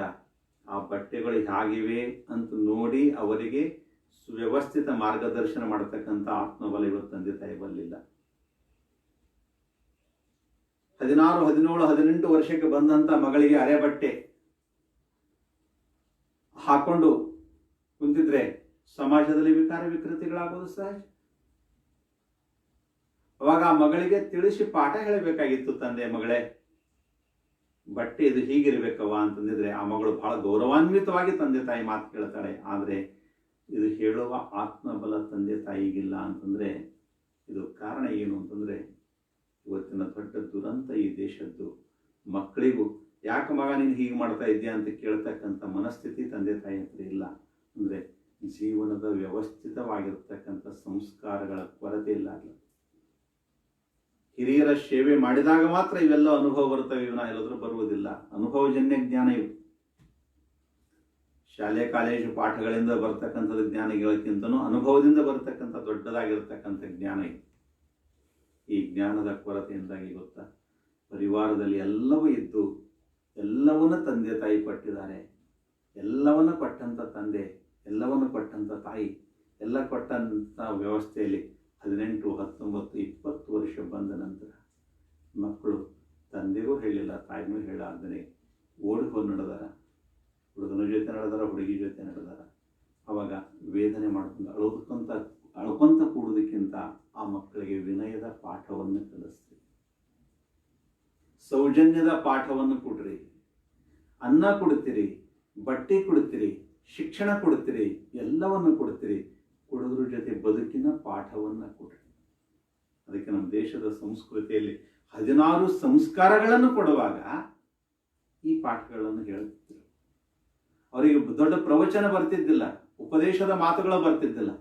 ಆ ಬಟ್ಟೆಗಳು ಹೇಗಿವೆ ಅಂತ ನೋಡಿ ಅವರಿಗೆ ಸುವ್ಯವಸ್ಥಿತ ಮಾರ್ಗದರ್ಶನ ಮಾಡತಕ್ಕಂಥ ಆತ್ಮಬಲ ಇವತ್ತು ತಂದೆ ತಾಯಿ ಬರಲಿಲ್ಲ. 16, 17, 18 ವರ್ಷಕ್ಕೆ ಬಂದಂತ ಮಗಳಿಗೆ ಅರೆ ಬಟ್ಟೆ ಹಾಕೊಂಡು ಕುಂತಿದ್ರೆ ಸಮಾಜದಲ್ಲಿ ವಿಕಾರ ವಿಕೃತಿಗಳಾಗೋದು ಸಹಜ. ಅವಾಗ ಆ ಮಗಳಿಗೆ ತಿಳಿಸಿ ಪಾಠ ಹೇಳಬೇಕಾಗಿತ್ತು, ತಂದೆ ಮಗಳೇ ಬಟ್ಟೆ ಇದು ಹೀಗಿರ್ಬೇಕವ ಅಂತಂದಿದ್ರೆ ಆ ಮಗಳು ಬಹಳ ಗೌರವಾನ್ವಿತವಾಗಿ ತಂದೆ ತಾಯಿ ಮಾತು ಕೇಳ್ತಾಳೆ. ಆದ್ರೆ ಇದು ಹೇಳುವ ಆತ್ಮಬಲ ತಂದೆ ತಾಯಿಗಿಲ್ಲ ಅಂತಂದರೆ ಇದು ಕಾರಣ ಏನು ಅಂತಂದರೆ ಇವತ್ತಿನ ದೊಡ್ಡ ದುರಂತ ಈ ದೇಶದ್ದು. ಮಕ್ಕಳಿಗೂ ಯಾಕೆ ಮಗ ನೀನು ಹೀಗೆ ಮಾಡ್ತಾ ಇದೆಯಾ ಅಂತ ಕೇಳ್ತಕ್ಕಂಥ ಮನಸ್ಥಿತಿ ತಂದೆ ತಾಯಿ ಹತ್ರ ಇಲ್ಲ. ಅಂದರೆ ಜೀವನದ ವ್ಯವಸ್ಥಿತವಾಗಿರ್ತಕ್ಕಂಥ ಸಂಸ್ಕಾರಗಳ ಕೊರತೆ ಇಲ್ಲ. ಹಿರಿಯರ ಸೇವೆ ಮಾಡಿದಾಗ ಮಾತ್ರ ಇವೆಲ್ಲ ಅನುಭವ ಬರ್ತವೆ, ಇವನ್ನ ಎಲ್ಲಾದ್ರೂ ಬರುವುದಿಲ್ಲ. ಅನುಭವಜನ್ಯ ಜ್ಞಾನ ಇವು. ಶಾಲೆ ಕಾಲೇಜು ಪಾಠಗಳಿಂದ ಬರ್ತಕ್ಕಂಥದ್ದು ಜ್ಞಾನಗಳಕ್ಕಿಂತನೂ ಅನುಭವದಿಂದ ಬರ್ತಕ್ಕಂಥ ದೊಡ್ಡದಾಗಿರ್ತಕ್ಕಂಥ ಜ್ಞಾನ ಇದು. ಈ ಜ್ಞಾನದ ಕೊರತೆಯಿಂದಾಗಿ ಗೊತ್ತಾ, ಪರಿವಾರದಲ್ಲಿ ಎಲ್ಲವೂ ಇದ್ದು ಎಲ್ಲವನ್ನ ತಂದೆ ತಾಯಿ ಕೊಟ್ಟಿದ್ದಾರೆ. ಎಲ್ಲವನ್ನ ಕೊಟ್ಟಂಥ ತಂದೆ, ಎಲ್ಲವನ್ನು ಕೊಟ್ಟಂಥ ತಾಯಿ, ಎಲ್ಲ ಕೊಟ್ಟಂಥ ವ್ಯವಸ್ಥೆಯಲ್ಲಿ 18, 19, 20 ವರ್ಷ ಬಂದ ನಂತರ ಮಕ್ಕಳು ತಂದೆಗೂ ಹೇಳಿಲ್ಲ, ತಾಯಿನೂ ಹೇಳಾರ್ದೇ ಓಡಿ ಹೋಗಿ ನಡೆದಾರ. ಹುಡುಗನ ಜೊತೆ ನಡೆದಾರ, ಹುಡುಗಿ ಜೊತೆ ನಡೆದಾರ. ಅವಾಗ ವೇದನೆ ಮಾಡ್ಕೊಂಡು ಅಳ್ಕೊಂತ ಕೂಡೋದಕ್ಕಿಂತ ಆ ಮಕ್ಕಳಿಗೆ ವಿನಯದ ಪಾಠವನ್ನು ಕಲಿಸ್ರಿ, ಸೌಜನ್ಯದ ಪಾಠವನ್ನು ಕೊಡ್ರಿ. ಅನ್ನ ಕೊಡ್ತೀರಿ, ಬಟ್ಟೆ ಕೊಡ್ತೀರಿ, ಶಿಕ್ಷಣ ಕೊಡ್ತೀರಿ, ಎಲ್ಲವನ್ನು ಕೊಡ್ತೀರಿ. ಕೊಡೋದ್ರ ಜೊತೆ ಬದುಕಿನ ಪಾಠವನ್ನು ಕೊಡ್ರಿ. ಅದಕ್ಕೆ ನಮ್ಮ ದೇಶದ ಸಂಸ್ಕೃತಿಯಲ್ಲಿ 16 ಸಂಸ್ಕಾರಗಳನ್ನು ಕೊಡುವಾಗ ಈ ಪಾಠಗಳನ್ನು ಹೇಳುತ್ತಿದ್ರು. ಅವರಿಗೆ ದೊಡ್ಡ ಪ್ರವಚನ ಬರ್ತಿದ್ದಿಲ್ಲ, ಉಪದೇಶದ ಮಾತುಗಳು ಬರ್ತಿದ್ದಿಲ್ಲ.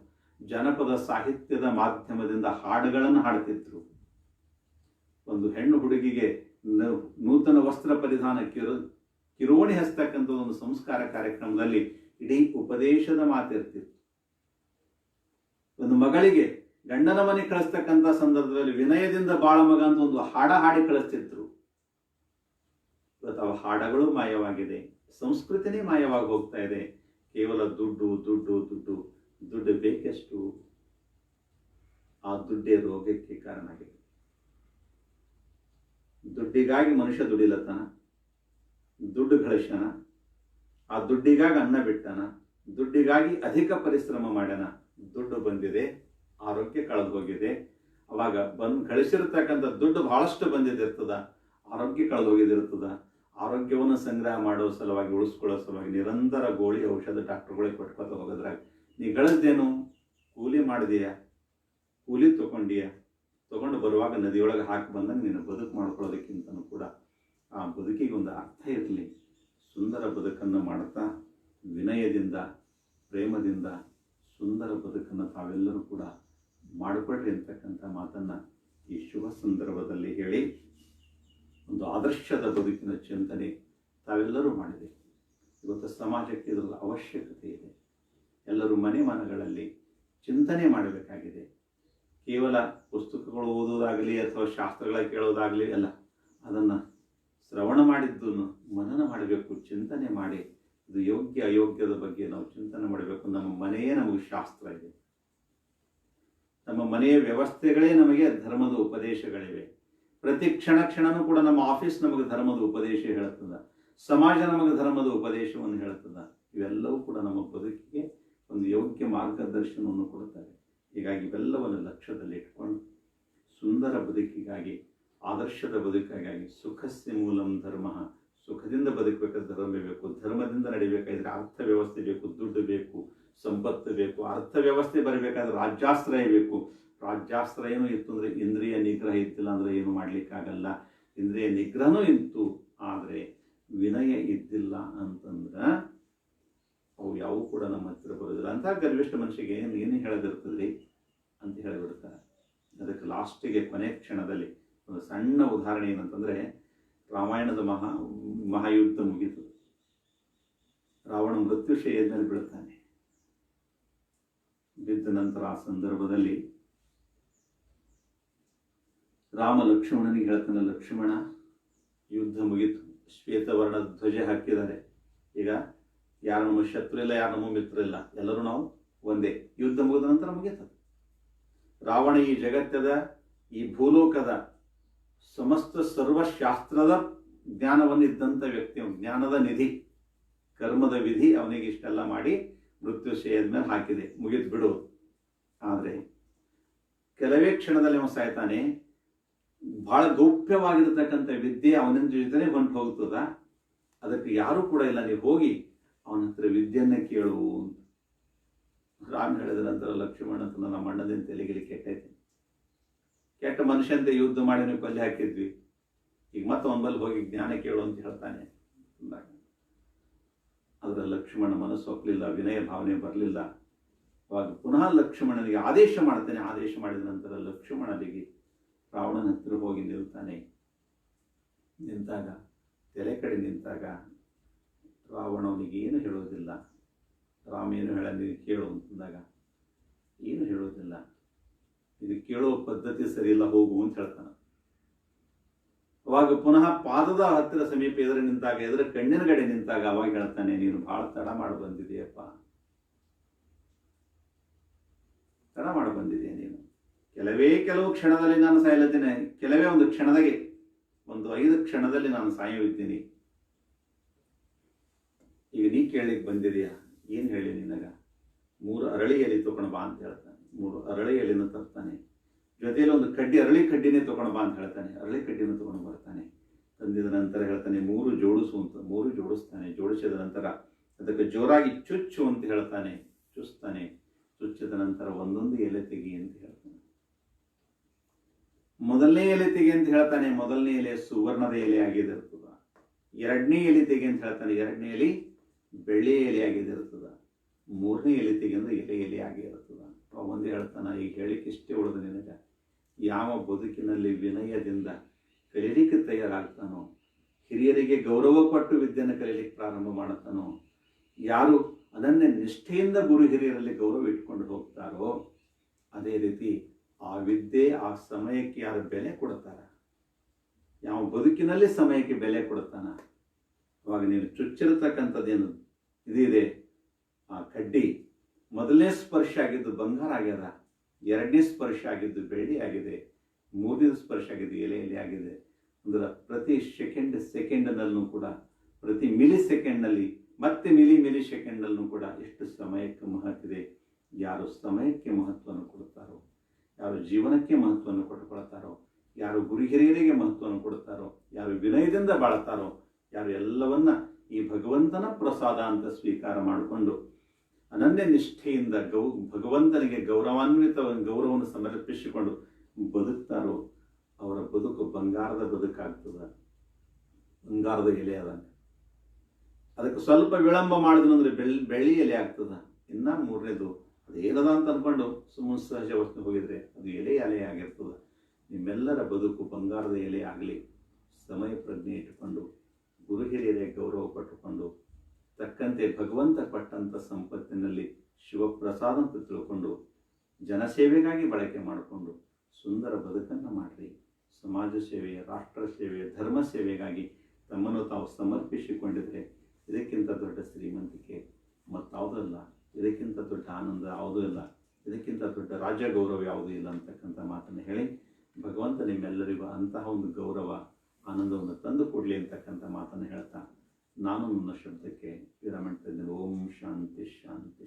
ಜನಪದ ಸಾಹಿತ್ಯದ ಮಾಧ್ಯಮದಿಂದ ಹಾಡುಗಳನ್ನು ಹಾಡ್ತಿದ್ರು. ಒಂದು ಹೆಣ್ಣು ಹುಡುಗಿಗೆ ನೂತನ ವಸ್ತ್ರ ಪರಿಧಾನ ಕಿರೋಣಿ ಹಚ್ಚತಕ್ಕಂಥ ಒಂದು ಸಂಸ್ಕಾರ ಕಾರ್ಯಕ್ರಮದಲ್ಲಿ ಇಡೀ ಉಪದೇಶದ ಮಾತಿರ್ತಿತ್ತು. ಒಂದು ಮಗಳಿಗೆ ಗಂಡನ ಮನೆ ಕಳಿಸ್ತಕ್ಕಂಥ ಸಂದರ್ಭದಲ್ಲಿ ವಿನಯದಿಂದ ಬಾಳ ಮಗ ಅಂತ ಒಂದು ಹಾಡಿ ಕಳಿಸ್ತಿದ್ರು. ಇವತ್ತು ಅವ ಹಾಡಗಳು ಮಾಯವಾಗಿದೆ, ಸಂಸ್ಕೃತಿನೇ ಮಾಯವಾಗಿ ಹೋಗ್ತಾ ಇದೆ. ಕೇವಲ ದುಡ್ಡು ದುಡ್ಡು ದುಡ್ಡು ದುಡ್ಡು ಬೇಕೆಷ್ಟು, ಆ ದುಡ್ಡೇ ರೋಗಕ್ಕೆ ಕಾರಣ ಆಗಿದೆ. ದುಡ್ಡಿಗಾಗಿ ಮನುಷ್ಯ ದುಡಿಲತ್ತಾನ, ದುಡ್ಡು ಗಳಿಸ್ಯಾನ, ಆ ದುಡ್ಡಿಗಾಗಿ ಅನ್ನ ಬಿಟ್ಟನ, ದುಡ್ಡಿಗಾಗಿ ಅಧಿಕ ಪರಿಶ್ರಮ ಮಾಡ್ಯಾನ. ದುಡ್ಡು ಬಂದಿದೆ, ಆರೋಗ್ಯ ಕಳೆದು ಹೋಗಿದೆ. ಅವಾಗ ಗಳಿಸಿರ್ತಕ್ಕಂಥ ದುಡ್ಡು ಬಹಳಷ್ಟು ಬಂದಿದ್ದಿರ್ತದ, ಆರೋಗ್ಯ ಕಳೆದು ಹೋಗಿದಿರ್ತದ. ಆರೋಗ್ಯವನ್ನು ಸಂಗ್ರಹ ಮಾಡೋ ಸಲುವಾಗಿ, ಉಳಿಸ್ಕೊಳ್ಳೋ ಸಲುವಾಗಿ ನಿರಂತರ ಗೋಳಿ ಔಷಧ ಡಾಕ್ಟರ್ಗಳಿಗೆ ಕೊಟ್ಕೊತ ಹೋಗೋದ್ರಾಗ ನೀ ಗಳಿಸ್ದೇನು? ಕೂಲಿ ಮಾಡಿದೀಯ, ಕೂಲಿ ತಗೊಂಡು ಬರುವಾಗ ನದಿಯೊಳಗೆ ಹಾಕಿ ಬಂದಂಗೆ ನೀನು ಬದುಕು ಮಾಡ್ಕೊಳ್ಳೋದಕ್ಕಿಂತನೂ ಕೂಡ ಆ ಬದುಕಿಗೆ ಒಂದು ಅರ್ಥ ಇರಲಿ. ಸುಂದರ ಬದುಕನ್ನು ಮಾಡುತ್ತಾ ವಿನಯದಿಂದ, ಪ್ರೇಮದಿಂದ ಸುಂದರ ಬದುಕನ್ನು ತಾವೆಲ್ಲರೂ ಕೂಡ ಮಾಡಿಕೊಡ್ರಿ ಅಂತಕ್ಕಂಥ ಮಾತನ್ನು ಈ ಶುಭ ಸಂದರ್ಭದಲ್ಲಿ ಹೇಳಿ, ಒಂದು ಆದರ್ಶದ ಬದುಕಿನ ಚಿಂತನೆ ತಾವೆಲ್ಲರೂ ಮಾಡಿದೆ. ಇವತ್ತು ಸಮಾಜಕ್ಕೆ ಇದರ ಅವಶ್ಯಕತೆ ಇದೆ. ಎಲ್ಲರೂ ಮನೆಗಳಲ್ಲಿ ಚಿಂತನೆ ಮಾಡಬೇಕಾಗಿದೆ. ಕೇವಲ ಪುಸ್ತಕಗಳು ಓದೋದಾಗಲಿ ಅಥವಾ ಶಾಸ್ತ್ರಗಳ ಕೇಳೋದಾಗಲಿ ಅಲ್ಲ, ಅದನ್ನು ಶ್ರವಣ ಮಾಡಿದ್ದನ್ನು ಮನನ ಮಾಡಬೇಕು, ಚಿಂತನೆ ಮಾಡಿ ಇದು ಯೋಗ್ಯ ಅಯೋಗ್ಯದ ಬಗ್ಗೆ ನಾವು ಚಿಂತನೆ ಮಾಡಬೇಕು. ನಮ್ಮ ಮನೆಯೇ ನಮಗೆ ಶಾಸ್ತ್ರ ಇದೆ, ನಮ್ಮ ಮನೆಯ ವ್ಯವಸ್ಥೆಗಳೇ ನಮಗೆ ಧರ್ಮದ ಉಪದೇಶಗಳಿವೆ. ಪ್ರತಿ ಕ್ಷಣನೂ ಕೂಡ ನಮ್ಮ ಆಫೀಸ್ ನಮಗೆ ಧರ್ಮದ ಉಪದೇಶ ಹೇಳುತ್ತದೆ, ಸಮಾಜ ನಮಗೆ ಧರ್ಮದ ಉಪದೇಶವನ್ನು ಹೇಳುತ್ತದೆ. ಇವೆಲ್ಲವೂ ಕೂಡ ನಮ್ಮ ಬದುಕಿಗೆ ಒಂದು ಯೋಗ್ಯ ಮಾರ್ಗದರ್ಶನವನ್ನು ಕೊಡುತ್ತವೆ. ಹೀಗಾಗಿ ಇವೆಲ್ಲವನ್ನು ಲಕ್ಷ್ಯದಲ್ಲಿ ಇಟ್ಕೊಂಡು ಸುಂದರ ಬದುಕಿಗಾಗಿ, ಆದರ್ಶದ ಬದುಕಿಗಾಗಿ ಸುಖಸ್ಯ ಮೂಲಂ ಧರ್ಮ, ಸುಖದಿಂದ ಬದುಕಬೇಕಾದ್ರೆ ಧರ್ಮ ಬೇಕು, ಧರ್ಮದಿಂದ ನಡಿಬೇಕಾದ್ರೆ ಅರ್ಥ ವ್ಯವಸ್ಥೆ ಬೇಕು, ದುಡ್ಡು ಬೇಕು, ಸಂಪತ್ತು ಬೇಕು. ಅರ್ಥ ವ್ಯವಸ್ಥೆ ಬರಬೇಕಾದ್ರೆ ರಾಜ್ಯಾಶ್ರಯ ಬೇಕು. ರಾಜ್ಯಾಶ್ರಯ ಏನು ಇತ್ತು ಅಂದರೆ ಇಂದ್ರಿಯ ನಿಗ್ರಹ ಇತ್ತಿಲ್ಲ ಅಂದರೆ ಏನು ಮಾಡಲಿಕ್ಕಾಗಲ್ಲ. ಇಂದ್ರಿಯ ನಿಗ್ರಹನೂ ಇತ್ತು, ಆದರೆ ವಿನಯ ಇದ್ದಿಲ್ಲ ಅಂತಂದ್ರೆ ಅವು ಯಾವೂ ಕೂಡ ನಮ್ಮ ಹತ್ತಿರ ಬರೋದಿಲ್ಲ. ಅಂತ ಗರ್ವಿಷ್ಠ ಮನುಷ್ಯಗೆ ಏನು ಹೇಳೋದಿರ್ತದ್ರಿ ಅಂತ ಹೇಳಿಬಿಡ್ತಾರೆ. ಅದಕ್ಕೆ ಲಾಸ್ಟಿಗೆ ಕೊನೆ ಕ್ಷಣದಲ್ಲಿ ಒಂದು ಸಣ್ಣ ಉದಾಹರಣೆ ಏನಂತಂದರೆ, ರಾಮಾಯಣದ ಮಹಾಯುದ್ಧ ಮುಗಿತು. ರಾವಣ ಮೃತ್ಯುಶಯ್ಯದ ಮೇಲೆ ಬೀಳ್ತಾನೆ. ಬಿದ್ದ ನಂತರ ಆ ಸಂದರ್ಭದಲ್ಲಿ ರಾಮ ಲಕ್ಷ್ಮಣನಿಗೆ ಹೇಳ್ತಾನೆ, ಲಕ್ಷ್ಮಣ ಯುದ್ಧ ಮುಗಿತು, ಶ್ವೇತವರ್ಣ ಧ್ವಜ ಹಾಕಿದ್ದಾರೆ. ಈಗ ಯಾರು ನಮ್ಮ ಶತ್ರು ಇಲ್ಲ, ಯಾರು ನಮ್ಮ ಮಿತ್ರ ಇಲ್ಲ, ಎಲ್ಲರೂ ನಾವು ಒಂದೇ. ಯುದ್ಧ ಮುಗಿದ ನಂತರ ಮುಗಿತದೆ. ರಾವಣ ಈ ಜಗತ್ತದ, ಈ ಭೂಲೋಕದ ಸಮಸ್ತ ಸರ್ವಶಾಸ್ತ್ರದ ಜ್ಞಾನವನ್ನಿದ್ದಂಥ ವ್ಯಕ್ತಿ, ಜ್ಞಾನದ ನಿಧಿ, ಕರ್ಮದ ವಿಧಿ ಅವನಿಗೆ ಇಷ್ಟೆಲ್ಲ ಮಾಡಿ ಮೃತ್ಯುಶಯ್ಯದ ಮೇಲೆ ಹಾಕಿದೆ, ಮುಗಿದು ಬಿಡು. ಆದರೆ ಕೆಲವೇ ಕ್ಷಣದಲ್ಲಿ ಅವನು ಸಾಯ್ತಾನೆ. ಬಹಳ ಗೌಪ್ಯವಾಗಿರತಕ್ಕಂಥ ವಿದ್ಯೆ ಅವನಿಂದ ಜೊತೆನೆ ಹೊಂಟು ಹೋಗ್ತದ. ಅದಕ್ಕೆ ಯಾರೂ ಕೂಡ ಇಲ್ಲ, ನೀವು ಹೋಗಿ ಅವನ ಹತ್ರ ವಿದ್ಯೆಯನ್ನ ಕೇಳು ಅಂತ. ರಾಮ ಹೇಳಿದ ನಂತರ ಲಕ್ಷ್ಮಣ ಅಂತ ನಮ್ಮ ಅಣ್ಣದಿಂದ ತಲೆಗಿಲಿ ಕೆಟ್ಟೈತಿ, ಕೆಟ್ಟ ಮನುಷ್ಯಂತೆ ಯುದ್ಧ ಮಾಡಿ ನೀವು ಕೊಲ್ಲಿ ಹಾಕಿದ್ವಿ, ಈಗ ಮತ್ತೆ ಒಂದಲ್ಲಿ ಹೋಗಿ ಜ್ಞಾನ ಕೇಳು ಅಂತ ಹೇಳ್ತಾನೆ ಅಂದಾಗ ಅದರ ಲಕ್ಷ್ಮಣ ಮನಸ್ಸು ಒಪ್ಪಲಿಲ್ಲ, ವಿನಯ ಭಾವನೆ ಬರಲಿಲ್ಲ. ಅವಾಗ ಪುನಃ ಲಕ್ಷ್ಮಣನಿಗೆ ಆದೇಶ ಮಾಡ್ತಾನೆ. ಆದೇಶ ಮಾಡಿದ ನಂತರ ಲಕ್ಷ್ಮಣನಿಗೆ ರಾವಣನ ಹತ್ತಿರ ಹೋಗಿ ನಿಲ್ತಾನೆ. ನಿಂತಾಗ ತಲೆ ಕಡೆ ನಿಂತಾಗ ರಾವಣ ಅವನಿಗೆ ಏನು ಹೇಳೋದಿಲ್ಲ. ರಾಮ ಏನು ಹೇಳ ನೀವು ಕೇಳು ಅಂತಂದಾಗ ಏನು ಹೇಳೋದಿಲ್ಲ, ಇದು ಕೇಳೋ ಪದ್ಧತಿ ಸರಿ ಇಲ್ಲ, ಹೋಗು ಅಂತ ಹೇಳ್ತಾನೆ. ಅವಾಗ ಪುನಃ ಪಾದದ ಹತ್ತಿರ ಸಮೀಪ ಎದುರು ನಿಂತಾಗ, ಎದುರ ಕಣ್ಣಿನ ಕಡೆ ನಿಂತಾಗ ಅವಾಗ ಹೇಳ್ತಾನೆ, ನೀನು ಬಹಳ ತಡ ಮಾಡಿ ಬಂದಿದೆಯಪ್ಪ, ತಡ ಮಾಡಿ ಬಂದಿದೆಯಾ ನೀನು. ಕೆಲವು ಕ್ಷಣದಲ್ಲಿ ನಾನು ಸಾಯಲಿದ್ದೇನೆ, ಕೆಲವೇ ಒಂದು ಕ್ಷಣದಾಗೆ, ಒಂದು 5 ಕ್ಷಣದಲ್ಲಿ ನಾನು ಸಾಯುವಿದ್ದೀನಿ. ಈಗ ನೀ ಕೇಳಲಿಕ್ಕೆ ಬಂದಿದೆಯಾ, ಏನು ಹೇಳಿ ನಿನಗ? 3 ಅರಳಿ ಎಲೆ ತಗೊಂಡು ಬಾ ಅಂತ ಹೇಳ್ತಾನೆ. 3 ಅರಳಿ ಎಲೆನ ತರ್ತಾನೆ. ಜೊತೆಯಲ್ಲಿ ಒಂದು ಅರಳಿ ಕಡ್ಡಿನೇ ತಗೊಂಡು ಬಾ ಅಂತ ಹೇಳ್ತಾನೆ. ಅರಳಿ ಕಡ್ಡಿನ ತಗೊಂಡು ಬರ್ತಾನೆ. ತಂದಿದ ನಂತರ ಹೇಳ್ತಾನೆ 3 ಜೋಡಿಸು ಅಂತ. 3 ಜೋಡಿಸ್ತಾನೆ. ಜೋಡಿಸಿದ ನಂತರ ಅದಕ್ಕೆ ಜೋರಾಗಿ ಚುಚ್ಚು ಅಂತ ಹೇಳ್ತಾನೆ. ಚುಚ್ತಾನೆ. ಚುಚ್ಚಿದ ನಂತರ ಒಂದೊಂದು ಎಲೆ ತೆಗಿ ಅಂತ ಹೇಳ್ತಾನೆ. ಮೊದಲನೇ ಎಲೆ ತೆಗಿ ಅಂತ ಹೇಳ್ತಾನೆ. ಮೊದಲನೇ ಎಲೆ ಸುವರ್ಣದ ಎಲೆ ಆಗಿದಿರ್ತದ. 2ನೇ ಎಲೆ ತೆಗಿ ಅಂತ ಹೇಳ್ತಾನೆ. 2ನೇ ಎಲೆ ಬೆಳ್ಳಿ ಎಲೆ ಆಗಿದಿರ್ತದ. 3ನೇ ಎಲೆ ತೆಗಿ ಅಂದ್ರೆ ಎಲೆ ಆಗಿರ್ತದ. ಒಂದೇ ಹೇಳ್ತಾನ, ಈಗ ಹೇಳಿಕ್ಕೆ ಇಷ್ಟೇ ಉಳಿದ ನಿನಗೆ, ಯಾವ ಬದುಕಿನಲ್ಲಿ ವಿನಯದಿಂದ ಕಲೀಲಿಕ್ಕೆ ತಯಾರಾಗ್ತಾನೋ, ಹಿರಿಯರಿಗೆ ಗೌರವ ಕೊಟ್ಟು ವಿದ್ಯೆಯನ್ನು ಕಲೀಲಿಕ್ಕೆ ಪ್ರಾರಂಭ ಮಾಡುತ್ತಾನೋ, ಯಾರು ಅನನ್ಯ ನಿಷ್ಠೆಯಿಂದ ಗುರು ಹಿರಿಯರಲ್ಲಿ ಗೌರವ ಇಟ್ಕೊಂಡು ಹೋಗ್ತಾರೋ, ಅದೇ ರೀತಿ ಆ ವಿದ್ಯೆ ಆ ಸಮಯಕ್ಕೆ ಯಾರು ಬೆಲೆ ಕೊಡ್ತಾರ, ಯಾವ ಬದುಕಿನಲ್ಲಿ ಸಮಯಕ್ಕೆ ಬೆಲೆ ಕೊಡ್ತಾನ, ಅವಾಗ ನೀನು ಚುಚ್ಚಿರತಕ್ಕಂಥದ್ದೇನು ಇದಿದೆ, ಆ ಕಡ್ಡಿ ಮೊದಲನೇ ಸ್ಪರ್ಶ ಆಗಿದ್ದು ಬಂಗಾರ ಆಗ್ಯದ, 2ನೇ ಸ್ಪರ್ಶ ಆಗಿದ್ದು ಬೆಳ್ಳಿ ಆಗಿದೆ, 3ನೇ ಸ್ಪರ್ಶ ಆಗಿದ್ದು ಎಲೆ ಆಗಿದೆ. ಅಂದ್ರೆ ಪ್ರತಿ ಸೆಕೆಂಡ್ನಲ್ಲೂ ಕೂಡ, ಪ್ರತಿ ಮಿಲಿ ಸೆಕೆಂಡ್ನಲ್ಲಿ, ಮತ್ತೆ ಮಿಲಿ ಸೆಕೆಂಡ್ನಲ್ಲೂ ಕೂಡ ಎಷ್ಟು ಸಮಯಕ್ಕೆ ಮಹತ್ವಿದೆ. ಯಾರು ಸಮಯಕ್ಕೆ ಮಹತ್ವವನ್ನು ಕೊಡ್ತಾರೋ, ಯಾರು ಜೀವನಕ್ಕೆ ಮಹತ್ವವನ್ನು ಕೊಟ್ಕೊಳ್ತಾರೋ, ಯಾರು ಗುರು ಹಿರಿಯರಿಗೆ ಮಹತ್ವವನ್ನು ಕೊಡ್ತಾರೋ, ಯಾರು ವಿನಯದಿಂದ ಬಾಳ್ತಾರೋ, ಯಾರು ಎಲ್ಲವನ್ನ ಈ ಭಗವಂತನ ಪ್ರಸಾದ ಅಂತ ಸ್ವೀಕಾರ ಮಾಡಿಕೊಂಡು ಅನನ್ಯ ನಿಷ್ಠೆಯಿಂದ ಭಗವಂತನಿಗೆ ಗೌರವವನ್ನು ಸಮರ್ಪಿಸಿಕೊಂಡು ಬದುಕ್ತಾರೋ, ಅವರ ಬದುಕು ಬಂಗಾರದ ಬದುಕಾಗ್ತದ, ಬಂಗಾರದ ಎಲೆ ಅದ. ಅದಕ್ಕೆ ಸ್ವಲ್ಪ ವಿಳಂಬ ಮಾಡಿದ್ರಂದ್ರೆ ಬೆಳ್ಳಿ ಎಲೆ ಆಗ್ತದ. ಇನ್ನ 3ನೇದು ಅದೇನದ ಅಂತ ಅನ್ಕೊಂಡು ಸುಮ್ಮನೆ ಸಹಜ ವಸ್ತು ಹೋಗಿದ್ರೆ ಅದು ಎಲೆ ಆಗಿರ್ತದ. ನಿಮ್ಮೆಲ್ಲರ ಬದುಕು ಬಂಗಾರದ ಎಲೆ ಆಗಲಿ. ಸಮಯ ಪ್ರಜ್ಞೆ ಇಟ್ಟುಕೊಂಡು ಗುರು ಹಿರಿಯರೇ ಗೌರವ ಪಟ್ಟುಕೊಂಡು ತಕ್ಕಂತೆ ಭಗವಂತ ಕೊಟ್ಟಂತ ಸಂಪತ್ತಿನಲ್ಲಿ ಶಿವಪ್ರಸಾದ ಅಂತ ತಿಳ್ಕೊಂಡು ಜನಸೇವೆಗಾಗಿ ಬಳಕೆ ಮಾಡಿಕೊಂಡು ಸುಂದರ ಬದುಕನ್ನು ಮಾಡ್ರಿ. ಸಮಾಜ ಸೇವೆ, ರಾಷ್ಟ್ರ ಸೇವೆ, ಧರ್ಮ ಸೇವೆಗಾಗಿ ತಮ್ಮನ್ನು ತಾವು ಸಮರ್ಪಿಸಿಕೊಂಡಿದ್ರೆ ಇದಕ್ಕಿಂತ ದೊಡ್ಡ ಶ್ರೀಮಂತಿಕೆ ಮತ್ತಾವುದೂ ಇಲ್ಲ, ಇದಕ್ಕಿಂತ ದೊಡ್ಡ ಆನಂದ ಯಾವುದೂ ಇಲ್ಲ, ಇದಕ್ಕಿಂತ ದೊಡ್ಡ ರಾಜ್ಯ ಗೌರವ ಯಾವುದೂ ಇಲ್ಲ ಅಂತಕ್ಕಂಥ ಮಾತನ್ನು ಹೇಳಿ ಭಗವಂತ ನಿಮ್ಮೆಲ್ಲರಿಗೂ ಅಂತಹ ಒಂದು ಗೌರವ ಆನಂದವನ್ನು ತಂದು ಕೊಡಲಿ ಅಂತಕ್ಕಂಥ ಮಾತನ್ನು ಹೇಳ್ತಾ ನಾನು ನನ್ನ ಶಬ್ದಕ್ಕೆ ವಿರಾಮ. ಓಂ ಶಾಂತಿ ಶಾಂತಿ ಶಾಂತಿ.